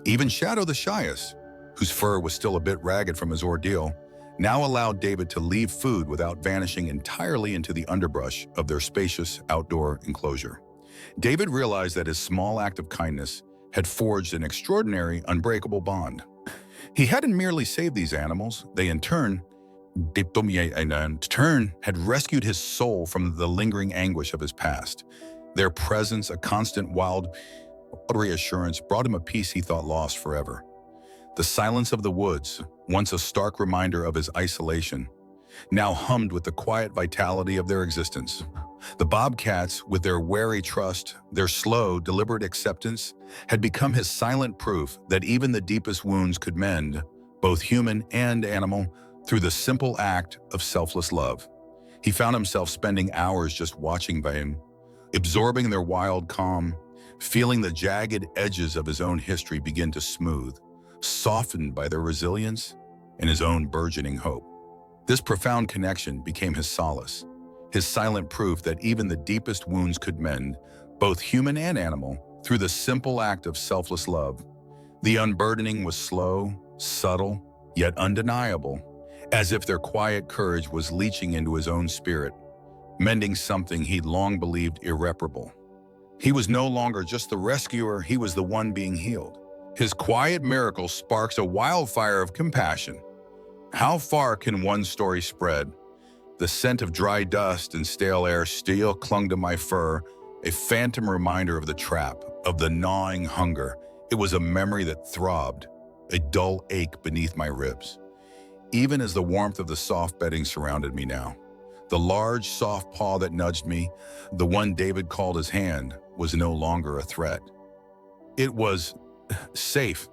Even Shadow the shyest, whose fur was still a bit ragged from his ordeal, now allowed David to leave food without vanishing entirely into the underbrush of their spacious outdoor enclosure. David realized that his small act of kindness had forged an extraordinary, unbreakable bond. He hadn't merely saved these animals, they in turn had rescued his soul from the lingering anguish of his past. Their presence, a constant wild reassurance, brought him a peace he thought lost forever. The silence of the woods, once a stark reminder of his isolation, now hummed with the quiet vitality of their existence. The bobcats, with their wary trust, their slow, deliberate acceptance, had become his silent proof that even the deepest wounds could mend, both human and animal, through the simple act of selfless love. He found himself spending hours just watching them, absorbing their wild calm, feeling the jagged edges of his own history begin to smooth, softened by their resilience and his own burgeoning hope. This profound connection became his solace, his silent proof that even the deepest wounds could mend, both human and animal, through the simple act of selfless love. The unburdening was slow, subtle, yet undeniable, as if their quiet courage was leaching into his own spirit, mending something he'd long believed irreparable. He was no longer just the rescuer, he was the one being healed. His quiet miracle sparks a wildfire of compassion. How far can one story spread? The scent of dry dust and stale air still clung to my fur, a phantom reminder of the trap, of the gnawing hunger. It was a memory that throbbed, a dull ache beneath my ribs. Even as the warmth of the soft bedding surrounded me now, the large, soft paw that nudged me, the one David called his hand, was no longer a threat. It was safe.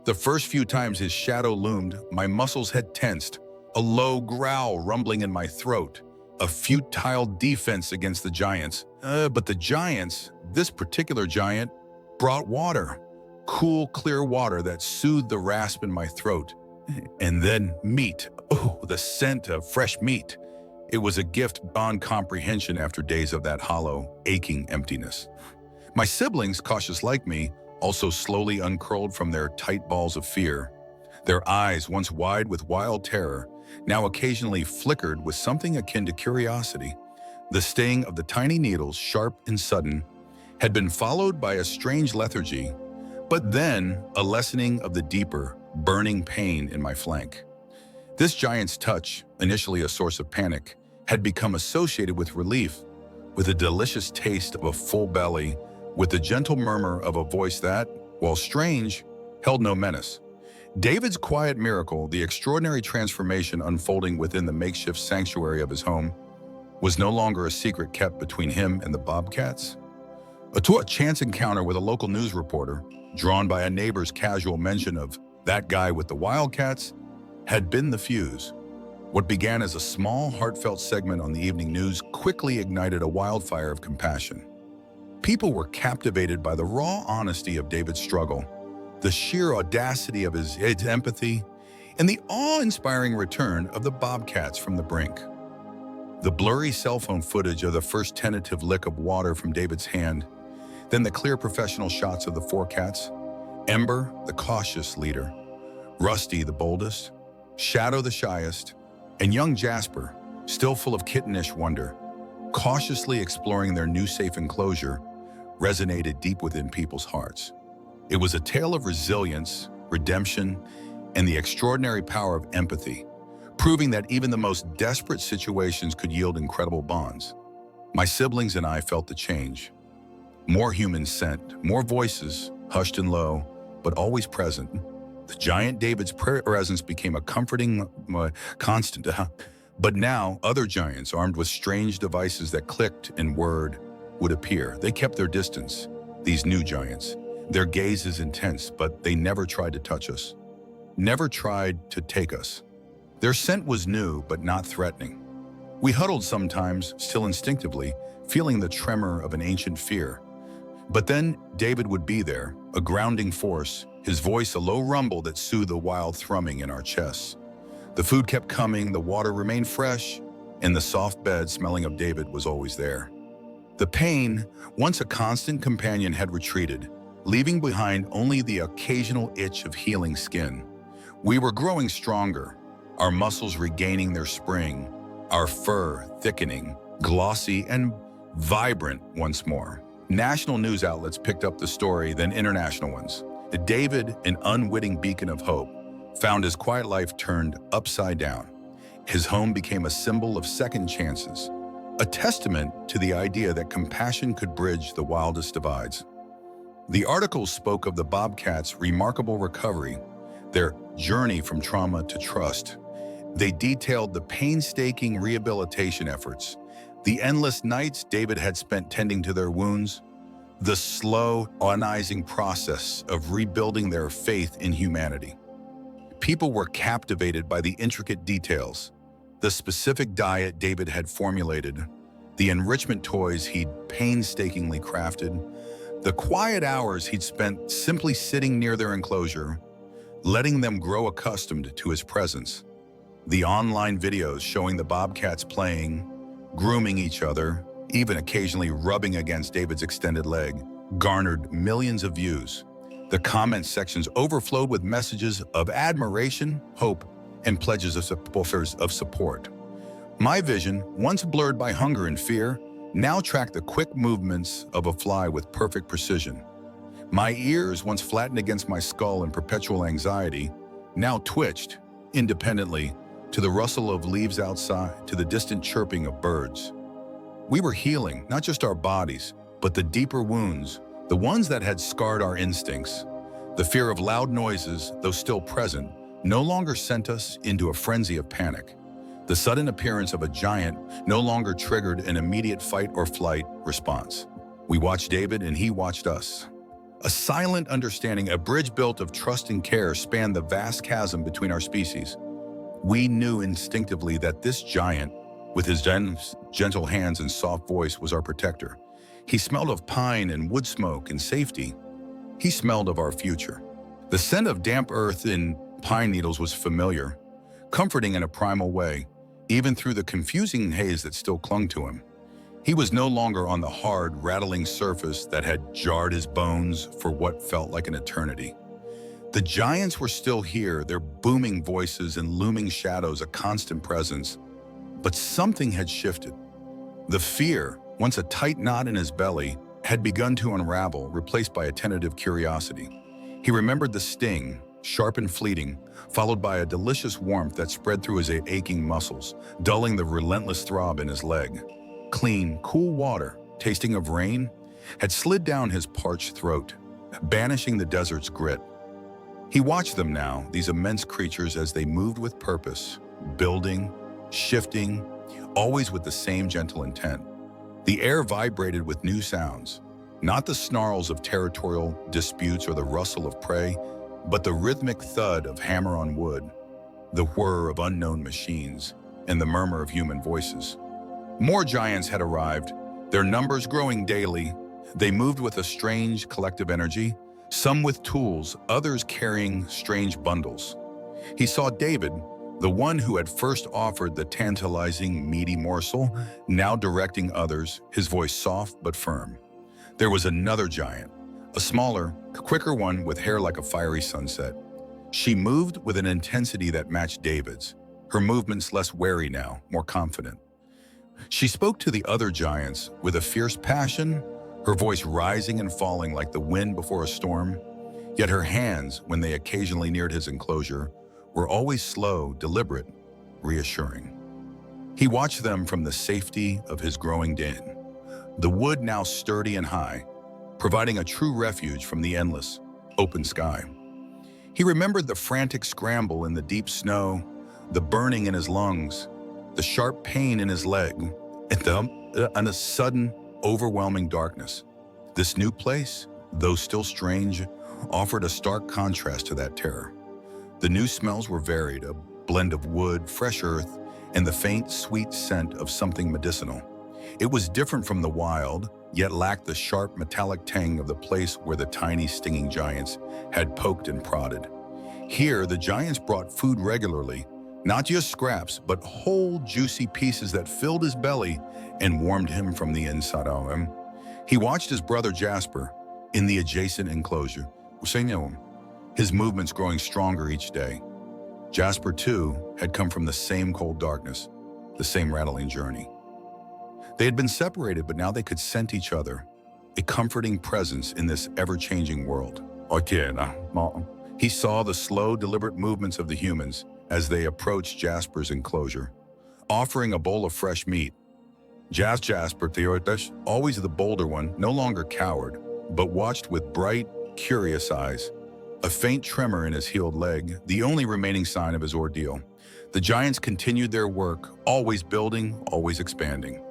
The first few times his shadow loomed, my muscles had tensed, a low growl rumbling in my throat, a futile defense against the giants. But the giants, this particular giant, brought water, cool, clear water that soothed the rasp in my throat. And then meat. Oh, the scent of fresh meat. It was a gift beyond comprehension after days of that hollow, aching emptiness. My siblings, cautious like me, also slowly uncurled from their tight balls of fear. Their eyes, once wide with wild terror, now occasionally flickered with something akin to curiosity. The sting of the tiny needles, sharp and sudden, had been followed by a strange lethargy, but then a lessening of the deeper, burning pain in my flank. This giant's touch, initially a source of panic, had become associated with relief, with a delicious taste of a full belly, with the gentle murmur of a voice that, while strange, held no menace. David's quiet miracle, the extraordinary transformation unfolding within the makeshift sanctuary of his home, was no longer a secret kept between him and the Bobcats. A chance encounter with a local news reporter, drawn by a neighbor's casual mention of that guy with the wildcats, had been the fuse. What began as a small, heartfelt segment on the evening news quickly ignited a wildfire of compassion. People were captivated by the raw honesty of David's struggle, the sheer audacity of his empathy, and the awe-inspiring return of the Bobcats from the brink. The blurry cell phone footage of the first tentative lick of water from David's hand, then the clear professional shots of the four cats, Ember, the cautious leader, Rusty, the boldest, Shadow, the shyest, and young Jasper, still full of kittenish wonder, cautiously exploring their new safe enclosure, resonated deep within people's hearts. It was a tale of resilience, redemption, and the extraordinary power of empathy, proving that even the most desperate situations could yield incredible bonds. My siblings and I felt the change. More humans sent, more voices, hushed and low, but always present. The giant David's presence became a comforting constant. But now, other giants, armed with strange devices that clicked and whirred, would appear. They kept their distance, these new giants. Their gaze is intense, but they never tried to touch us. Never tried to take us. Their scent was new, but not threatening. We huddled sometimes, still instinctively, feeling the tremor of an ancient fear. But then David would be there, a grounding force, his voice a low rumble that soothed the wild thrumming in our chests. The food kept coming, the water remained fresh, and the soft bed smelling of David was always there. The pain, once a constant companion, had retreated, leaving behind only the occasional itch of healing skin. We were growing stronger, our muscles regaining their spring, our fur thickening, glossy and vibrant once more. National news outlets picked up the story, then international ones. David, an unwitting beacon of hope, found his quiet life turned upside down. His home became a symbol of second chances, a testament to the idea that compassion could bridge the wildest divides. The article spoke of the Bobcats' remarkable recovery, their journey from trauma to trust. They detailed the painstaking rehabilitation efforts, the endless nights David had spent tending to their wounds, the slow, agonizing process of rebuilding their faith in humanity. People were captivated by the intricate details, the specific diet David had formulated, the enrichment toys he'd painstakingly crafted, the quiet hours he'd spent simply sitting near their enclosure, letting them grow accustomed to his presence. The online videos showing the Bobcats playing, grooming each other, even occasionally rubbing against David's extended leg, garnered millions of views. The comment sections overflowed with messages of admiration, hope, and pledges of support. My vision, once blurred by hunger and fear, now tracked the quick movements of a fly with perfect precision. My ears, once flattened against my skull in perpetual anxiety, now twitched, independently, to the rustle of leaves outside, to the distant chirping of birds. We were healing, not just our bodies, but the deeper wounds, the ones that had scarred our instincts. The fear of loud noises, though still present, no longer sent us into a frenzy of panic. The sudden appearance of a giant no longer triggered an immediate fight or flight response. We watched David and he watched us. A silent understanding, a bridge built of trust and care, spanned the vast chasm between our species. We knew instinctively that this giant, with his gentle hands and soft voice, was our protector. He smelled of pine and wood smoke and safety. He smelled of our future. The scent of damp earth and pine needles was familiar, comforting in a primal way, even through the confusing haze that still clung to him. He was no longer on the hard, rattling surface that had jarred his bones for what felt like an eternity. The giants were still here, their booming voices and looming shadows a constant presence, but something had shifted. The fear, once a tight knot in his belly, had begun to unravel, replaced by a tentative curiosity. He remembered the sting, sharp and fleeting, followed by a delicious warmth that spread through his aching muscles, dulling the relentless throb in his leg. Clean, cool water, tasting of rain, had slid down his parched throat, banishing the desert's grit. He watched them now, these immense creatures, as they moved with purpose, building, shifting, always with the same gentle intent. The air vibrated with new sounds, not the snarls of territorial disputes or the rustle of prey, but the rhythmic thud of hammer on wood, the whir of unknown machines, and the murmur of human voices. More giants had arrived, their numbers growing daily. They moved with a strange collective energy, some with tools, others carrying strange bundles. He saw David, the one who had first offered the tantalizing, meaty morsel, now directing others, his voice soft but firm. There was another giant, a smaller, quicker one with hair like a fiery sunset. She moved with an intensity that matched David's, her movements less wary now, more confident. She spoke to the other giants with a fierce passion, her voice rising and falling like the wind before a storm. Yet her hands, when they occasionally neared his enclosure, were always slow, deliberate, reassuring. He watched them from the safety of his growing den, the wood now sturdy and high, providing a true refuge from the endless, open sky. He remembered the frantic scramble in the deep snow, the burning in his lungs, the sharp pain in his leg, and a sudden, overwhelming darkness. This new place, though still strange, offered a stark contrast to that terror. The new smells were varied, a blend of wood, fresh earth, and the faint, sweet scent of something medicinal. It was different from the wild, yet lacked the sharp, metallic tang of the place where the tiny, stinging giants had poked and prodded. Here, the giants brought food regularly, not just scraps, but whole, juicy pieces that filled his belly and warmed him from the inside of him. He watched his brother Jasper in the adjacent enclosure, his movements growing stronger each day. Jasper, too, had come from the same cold darkness, the same rattling journey. They had been separated, but now they could scent each other, a comforting presence in this ever-changing world. He saw the slow, deliberate movements of the humans as they approached Jasper's enclosure, offering a bowl of fresh meat. Jasper, always the bolder one, no longer cowered, but watched with bright, curious eyes. A faint tremor in his healed leg, the only remaining sign of his ordeal. The giants continued their work, always building, always expanding.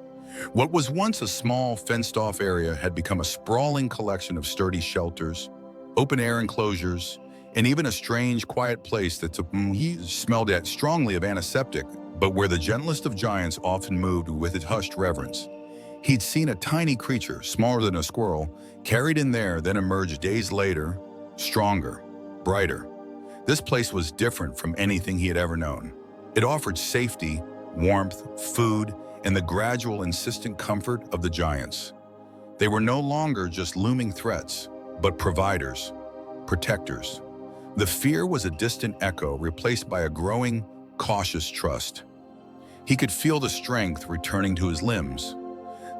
What was once a small, fenced-off area had become a sprawling collection of sturdy shelters, open-air enclosures, and even a strange, quiet place that smelled strongly of antiseptic, but where the gentlest of giants often moved with its hushed reverence. He'd seen a tiny creature, smaller than a squirrel, carried in there, then emerged days later, stronger, brighter. This place was different from anything he had ever known. It offered safety, warmth, food, and the gradual, insistent comfort of the giants. They were no longer just looming threats, but providers, protectors. The fear was a distant echo replaced by a growing, cautious trust. He could feel the strength returning to his limbs,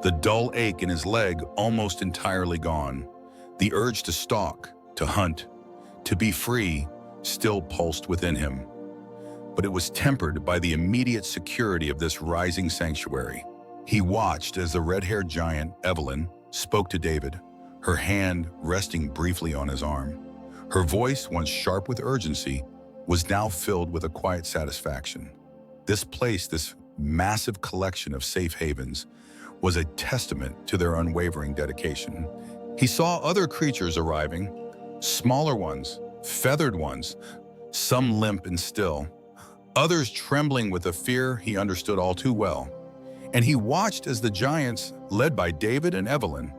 the dull ache in his leg almost entirely gone. The urge to stalk, to hunt, to be free still pulsed within him. But it was tempered by the immediate security of this rising sanctuary. He watched as the red-haired giant, Evelyn, spoke to David, her hand resting briefly on his arm. Her voice, once sharp with urgency, was now filled with a quiet satisfaction. This place, this massive collection of safe havens, was a testament to their unwavering dedication. He saw other creatures arriving, smaller ones, feathered ones, some limp and still, others trembling with a fear he understood all too well. And he watched as the giants, led by David and Evelyn,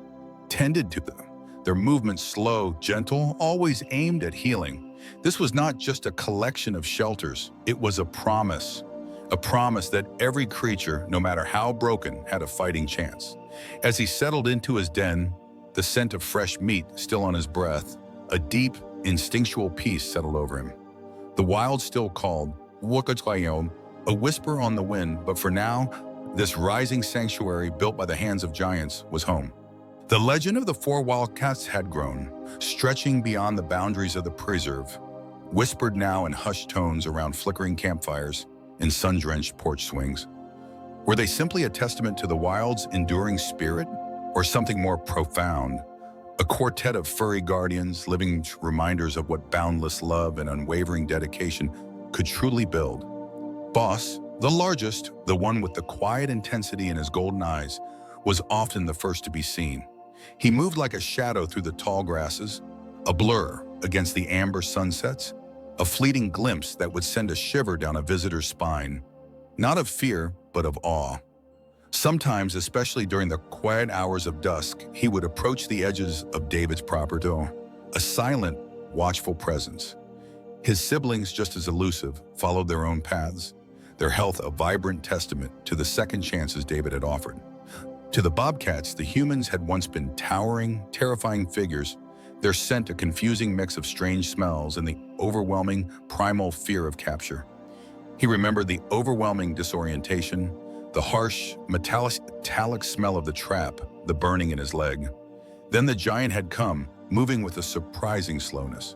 tended to them, their movements slow, gentle, always aimed at healing. This was not just a collection of shelters, it was a promise that every creature, no matter how broken, had a fighting chance. As he settled into his den, the scent of fresh meat still on his breath, a deep, instinctual peace settled over him. The wild still called, a whisper on the wind, but for now, This rising sanctuary built by the hands of giants was home. The legend of the four wildcats had grown, stretching beyond the boundaries of the preserve, whispered now in hushed tones around flickering campfires and sun-drenched porch swings. Were they simply a testament to the wild's enduring spirit, or something more profound? A quartet of furry guardians, living reminders of what boundless love and unwavering dedication could truly build. Boss, the largest, the one with the quiet intensity in his golden eyes, was often the first to be seen. He moved like a shadow through the tall grasses, a blur against the amber sunsets, a fleeting glimpse that would send a shiver down a visitor's spine, not of fear, but of awe. Sometimes, especially during the quiet hours of dusk, he would approach the edges of David's property, a silent, watchful presence. His siblings, just as elusive, followed their own paths, their health a vibrant testament to the second chances David had offered. To the bobcats, the humans had once been towering, terrifying figures, their scent a confusing mix of strange smells and the overwhelming, primal fear of capture. He remembered the overwhelming disorientation, the harsh, metallic smell of the trap, the burning in his leg. Then the giant had come, moving with a surprising slowness,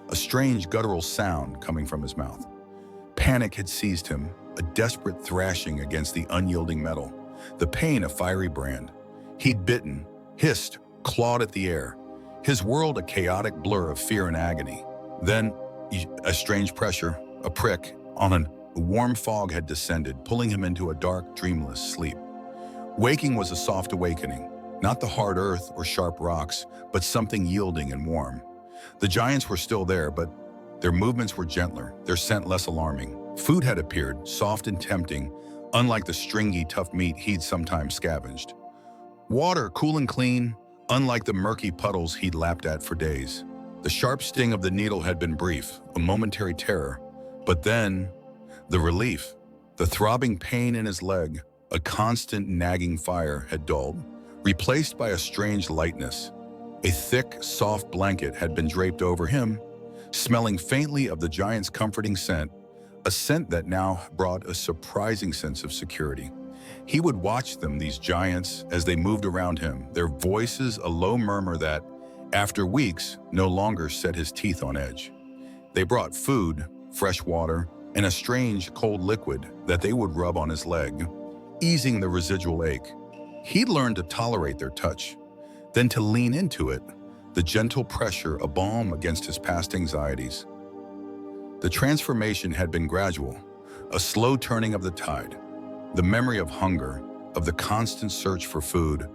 a strange guttural sound coming from his mouth. Panic had seized him, a desperate thrashing against the unyielding metal, the pain a fiery brand. He'd bitten, hissed, clawed at the air, his world a chaotic blur of fear and agony. Then, a strange pressure, a prick, on a warm fog had descended, pulling him into a dark, dreamless sleep. Waking was a soft awakening, not the hard earth or sharp rocks, but something yielding and warm. The giants were still there, but their movements were gentler, their scent less alarming. Food had appeared, soft and tempting, unlike the stringy, tough meat he'd sometimes scavenged. Water, cool and clean, unlike the murky puddles he'd lapped at for days. The sharp sting of the needle had been brief, a momentary terror, but then the relief, the throbbing pain in his leg, a constant nagging fire had dulled, replaced by a strange lightness. A thick, soft blanket had been draped over him, smelling faintly of the giant's comforting scent, a scent that now brought a surprising sense of security. He would watch them, these giants, as they moved around him, their voices a low murmur that, after weeks, no longer set his teeth on edge. They brought food, fresh water, and a strange, cold liquid that they would rub on his leg, easing the residual ache. He'd learned to tolerate their touch, then to lean into it, the gentle pressure a balm against his past anxieties. The transformation had been gradual, a slow turning of the tide. The memory of hunger, of the constant search for food,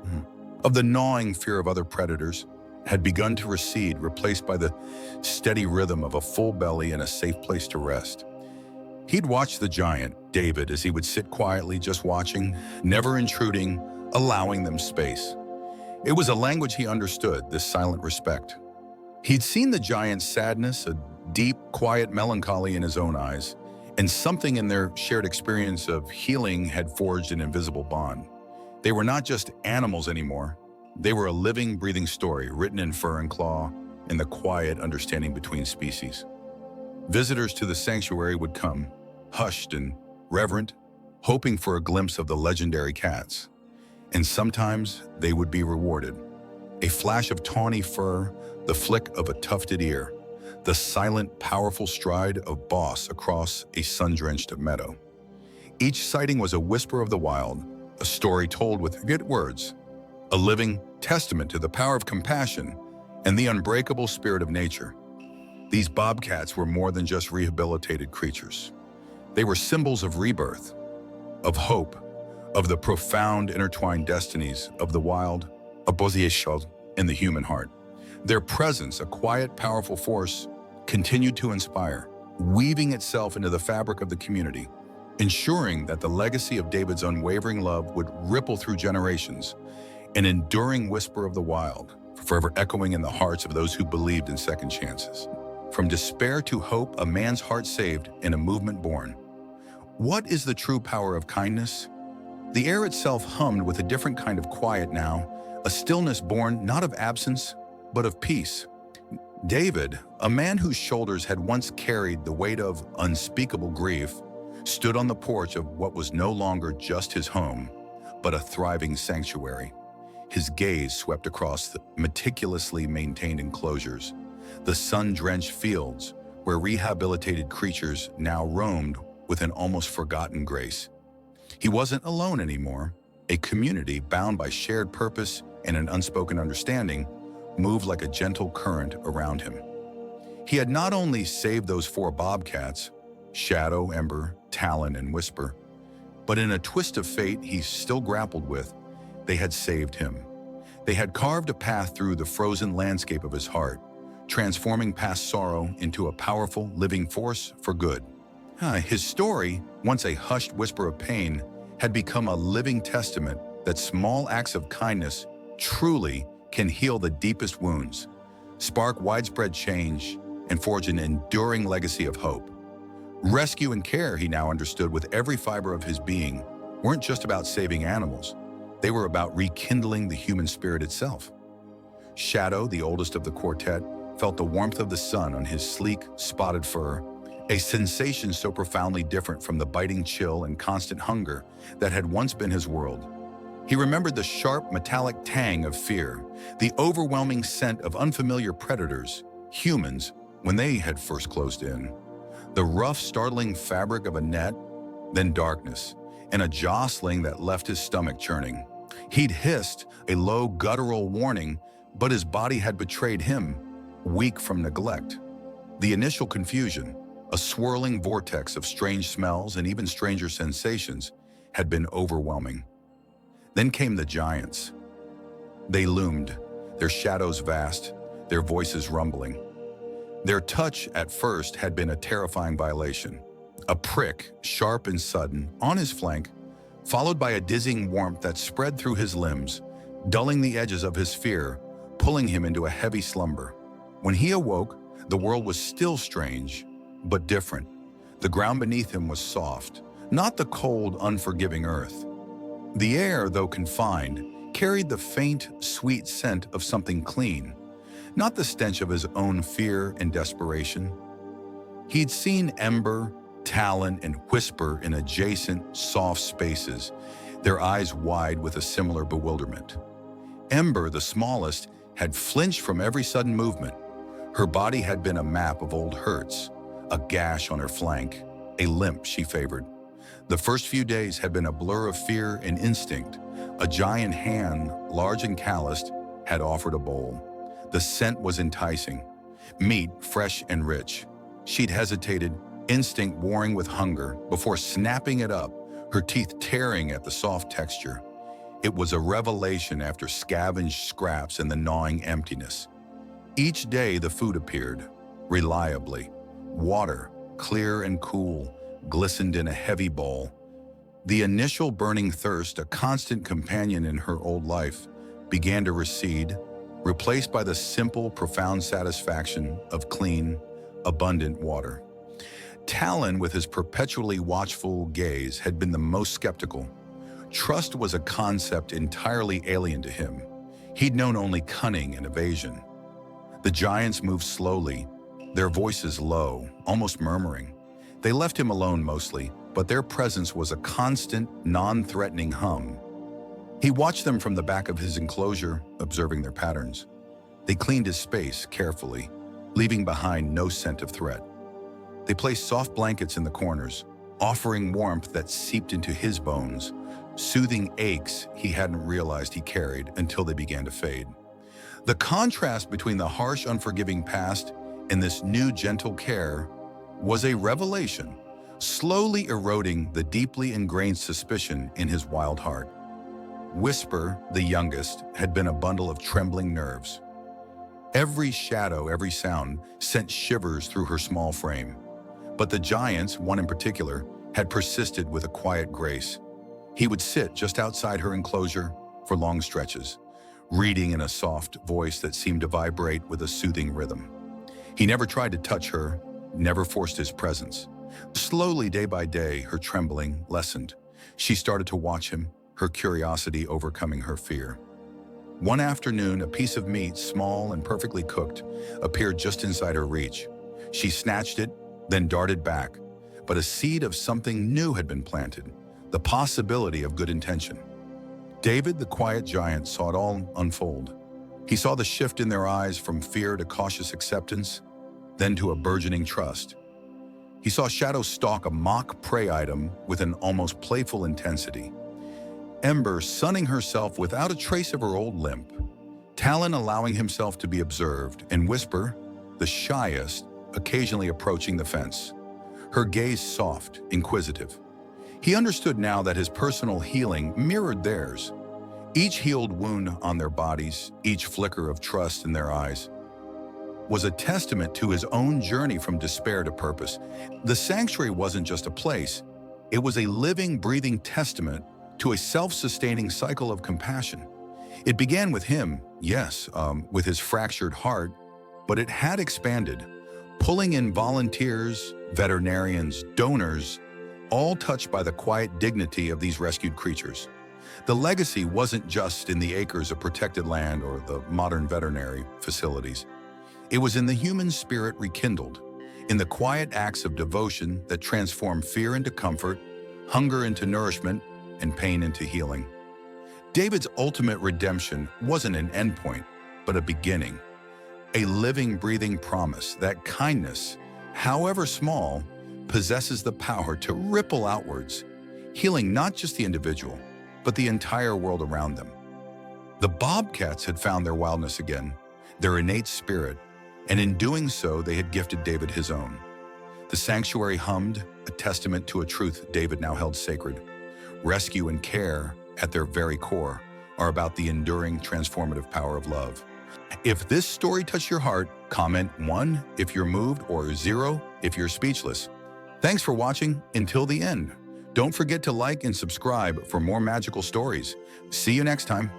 of the gnawing fear of other predators, had begun to recede, replaced by the steady rhythm of a full belly and a safe place to rest. He'd watch the giant, David, as he would sit quietly just watching, never intruding, allowing them space. It was a language he understood, this silent respect. He'd seen the giant's sadness, a deep, quiet melancholy in his own eyes, and something in their shared experience of healing had forged an invisible bond. They were not just animals anymore. They were a living, breathing story written in fur and claw, in the quiet understanding between species. Visitors to the sanctuary would come, hushed and reverent, hoping for a glimpse of the legendary cats. And sometimes they would be rewarded. A flash of tawny fur, the flick of a tufted ear, the silent, powerful stride of Boss across a sun-drenched meadow. Each sighting was a whisper of the wild, a story told with good words, a living testament to the power of compassion and the unbreakable spirit of nature. These bobcats were more than just rehabilitated creatures. They were symbols of rebirth, of hope, of the profound intertwined destinies of the wild, in the human heart. Their presence, a quiet, powerful force, continued to inspire, weaving itself into the fabric of the community, ensuring that the legacy of David's unwavering love would ripple through generations, an enduring whisper of the wild, forever echoing in the hearts of those who believed in second chances. From despair to hope, a man's heart saved and a movement born. What is the true power of kindness? The air itself hummed with a different kind of quiet now, a stillness born not of absence, but of peace. David, a man whose shoulders had once carried the weight of unspeakable grief, stood on the porch of what was no longer just his home, but a thriving sanctuary. His gaze swept across the meticulously maintained enclosures, the sun-drenched fields where rehabilitated creatures now roamed with an almost forgotten grace. He wasn't alone anymore. A community bound by shared purpose and an unspoken understanding moved like a gentle current around him. He had not only saved those four bobcats, Shadow, Ember, Talon, and Whisper, but in a twist of fate he still grappled with, they had saved him. They had carved a path through the frozen landscape of his heart, transforming past sorrow into a powerful, living force for good. His story, once a hushed whisper of pain, had become a living testament that small acts of kindness truly can heal the deepest wounds, spark widespread change, and forge an enduring legacy of hope. Rescue and care, he now understood with every fiber of his being, weren't just about saving animals. They were about rekindling the human spirit itself. Shadow, the oldest of the quartet, felt the warmth of the sun on his sleek, spotted fur, a sensation so profoundly different from the biting chill and constant hunger that had once been his world. He remembered the sharp, metallic tang of fear, the overwhelming scent of unfamiliar predators, humans, when they had first closed in. The rough, startling fabric of a net, then darkness, and a jostling that left his stomach churning. He'd hissed a low, guttural warning, but his body had betrayed him, weak from neglect. The initial confusion, a swirling vortex of strange smells and even stranger sensations, had been overwhelming. Then came the giants. They loomed, their shadows vast, their voices rumbling. Their touch at first had been a terrifying violation. A prick, sharp and sudden, on his flank, followed by a dizzying warmth that spread through his limbs, dulling the edges of his fear, pulling him into a heavy slumber. When he awoke, the world was still strange, but different. The ground beneath him was soft, not the cold, unforgiving earth. The air, though confined, carried the faint, sweet scent of something clean, not the stench of his own fear and desperation. He'd seen Ember, Talon, and Whisper in adjacent, soft spaces, their eyes wide with a similar bewilderment. Ember, the smallest, had flinched from every sudden movement. Her body had been a map of old hurts, a gash on her flank, a limp she favored. The first few days had been a blur of fear and instinct. A giant hand, large and calloused, had offered a bowl. The scent was enticing, meat fresh and rich. She'd hesitated, instinct warring with hunger, before snapping it up, her teeth tearing at the soft texture. It was a revelation after scavenged scraps and the gnawing emptiness. Each day the food appeared, reliably. Water, clear and cool, glistened in a heavy bowl. The initial burning thirst, a constant companion in her old life, began to recede, replaced by the simple, profound satisfaction of clean, abundant water. Talon, with his perpetually watchful gaze, had been the most skeptical. Trust was a concept entirely alien to him. He'd known only cunning and evasion. The giants moved slowly, their voices low, almost murmuring. They left him alone mostly, but their presence was a constant, non-threatening hum. He watched them from the back of his enclosure, observing their patterns. They cleaned his space carefully, leaving behind no scent of threat. They placed soft blankets in the corners, offering warmth that seeped into his bones, soothing aches he hadn't realized he carried until they began to fade. The contrast between the harsh, unforgiving past and this new, gentle care was a revelation, slowly eroding the deeply ingrained suspicion in his wild heart. Whisper, the youngest, had been a bundle of trembling nerves. Every shadow, every sound, sent shivers through her small frame. But the giants, one in particular, had persisted with a quiet grace. He would sit just outside her enclosure for long stretches, reading in a soft voice that seemed to vibrate with a soothing rhythm. He never tried to touch her, never forced his presence. Slowly, day by day, her trembling lessened. She started to watch him, her curiosity overcoming her fear. One afternoon, a piece of meat, small and perfectly cooked, appeared just inside her reach. She snatched it, then darted back, but a seed of something new had been planted, the possibility of good intention. David, the quiet giant, saw it all unfold. He saw the shift in their eyes from fear to cautious acceptance, then to a burgeoning trust. He saw Shadow stalk a mock prey item with an almost playful intensity. Ember sunning herself without a trace of her old limp. Talon allowing himself to be observed, and Whisper, the shyest, occasionally approaching the fence. Her gaze soft, inquisitive. He understood now that his personal healing mirrored theirs. Each healed wound on their bodies, each flicker of trust in their eyes, was a testament to his own journey from despair to purpose. The sanctuary wasn't just a place, it was a living, breathing testament to a self-sustaining cycle of compassion. It began with him, yes, with his fractured heart, but it had expanded, pulling in volunteers, veterinarians, donors, all touched by the quiet dignity of these rescued creatures. The legacy wasn't just in the acres of protected land or the modern veterinary facilities. It was in the human spirit rekindled, in the quiet acts of devotion that transform fear into comfort, hunger into nourishment, and pain into healing. David's ultimate redemption wasn't an endpoint, but a beginning. A living, breathing promise that kindness, however small, possesses the power to ripple outwards, healing not just the individual, but the entire world around them. The Bobcats had found their wildness again, their innate spirit, and in doing so, they had gifted David his own. The sanctuary hummed, a testament to a truth David now held sacred. Rescue and care, at their very core, are about the enduring, transformative power of love. If this story touched your heart, comment 1 if you're moved or 0 if you're speechless. Thanks for watching until the end. Don't forget to like and subscribe for more magical stories. See you next time.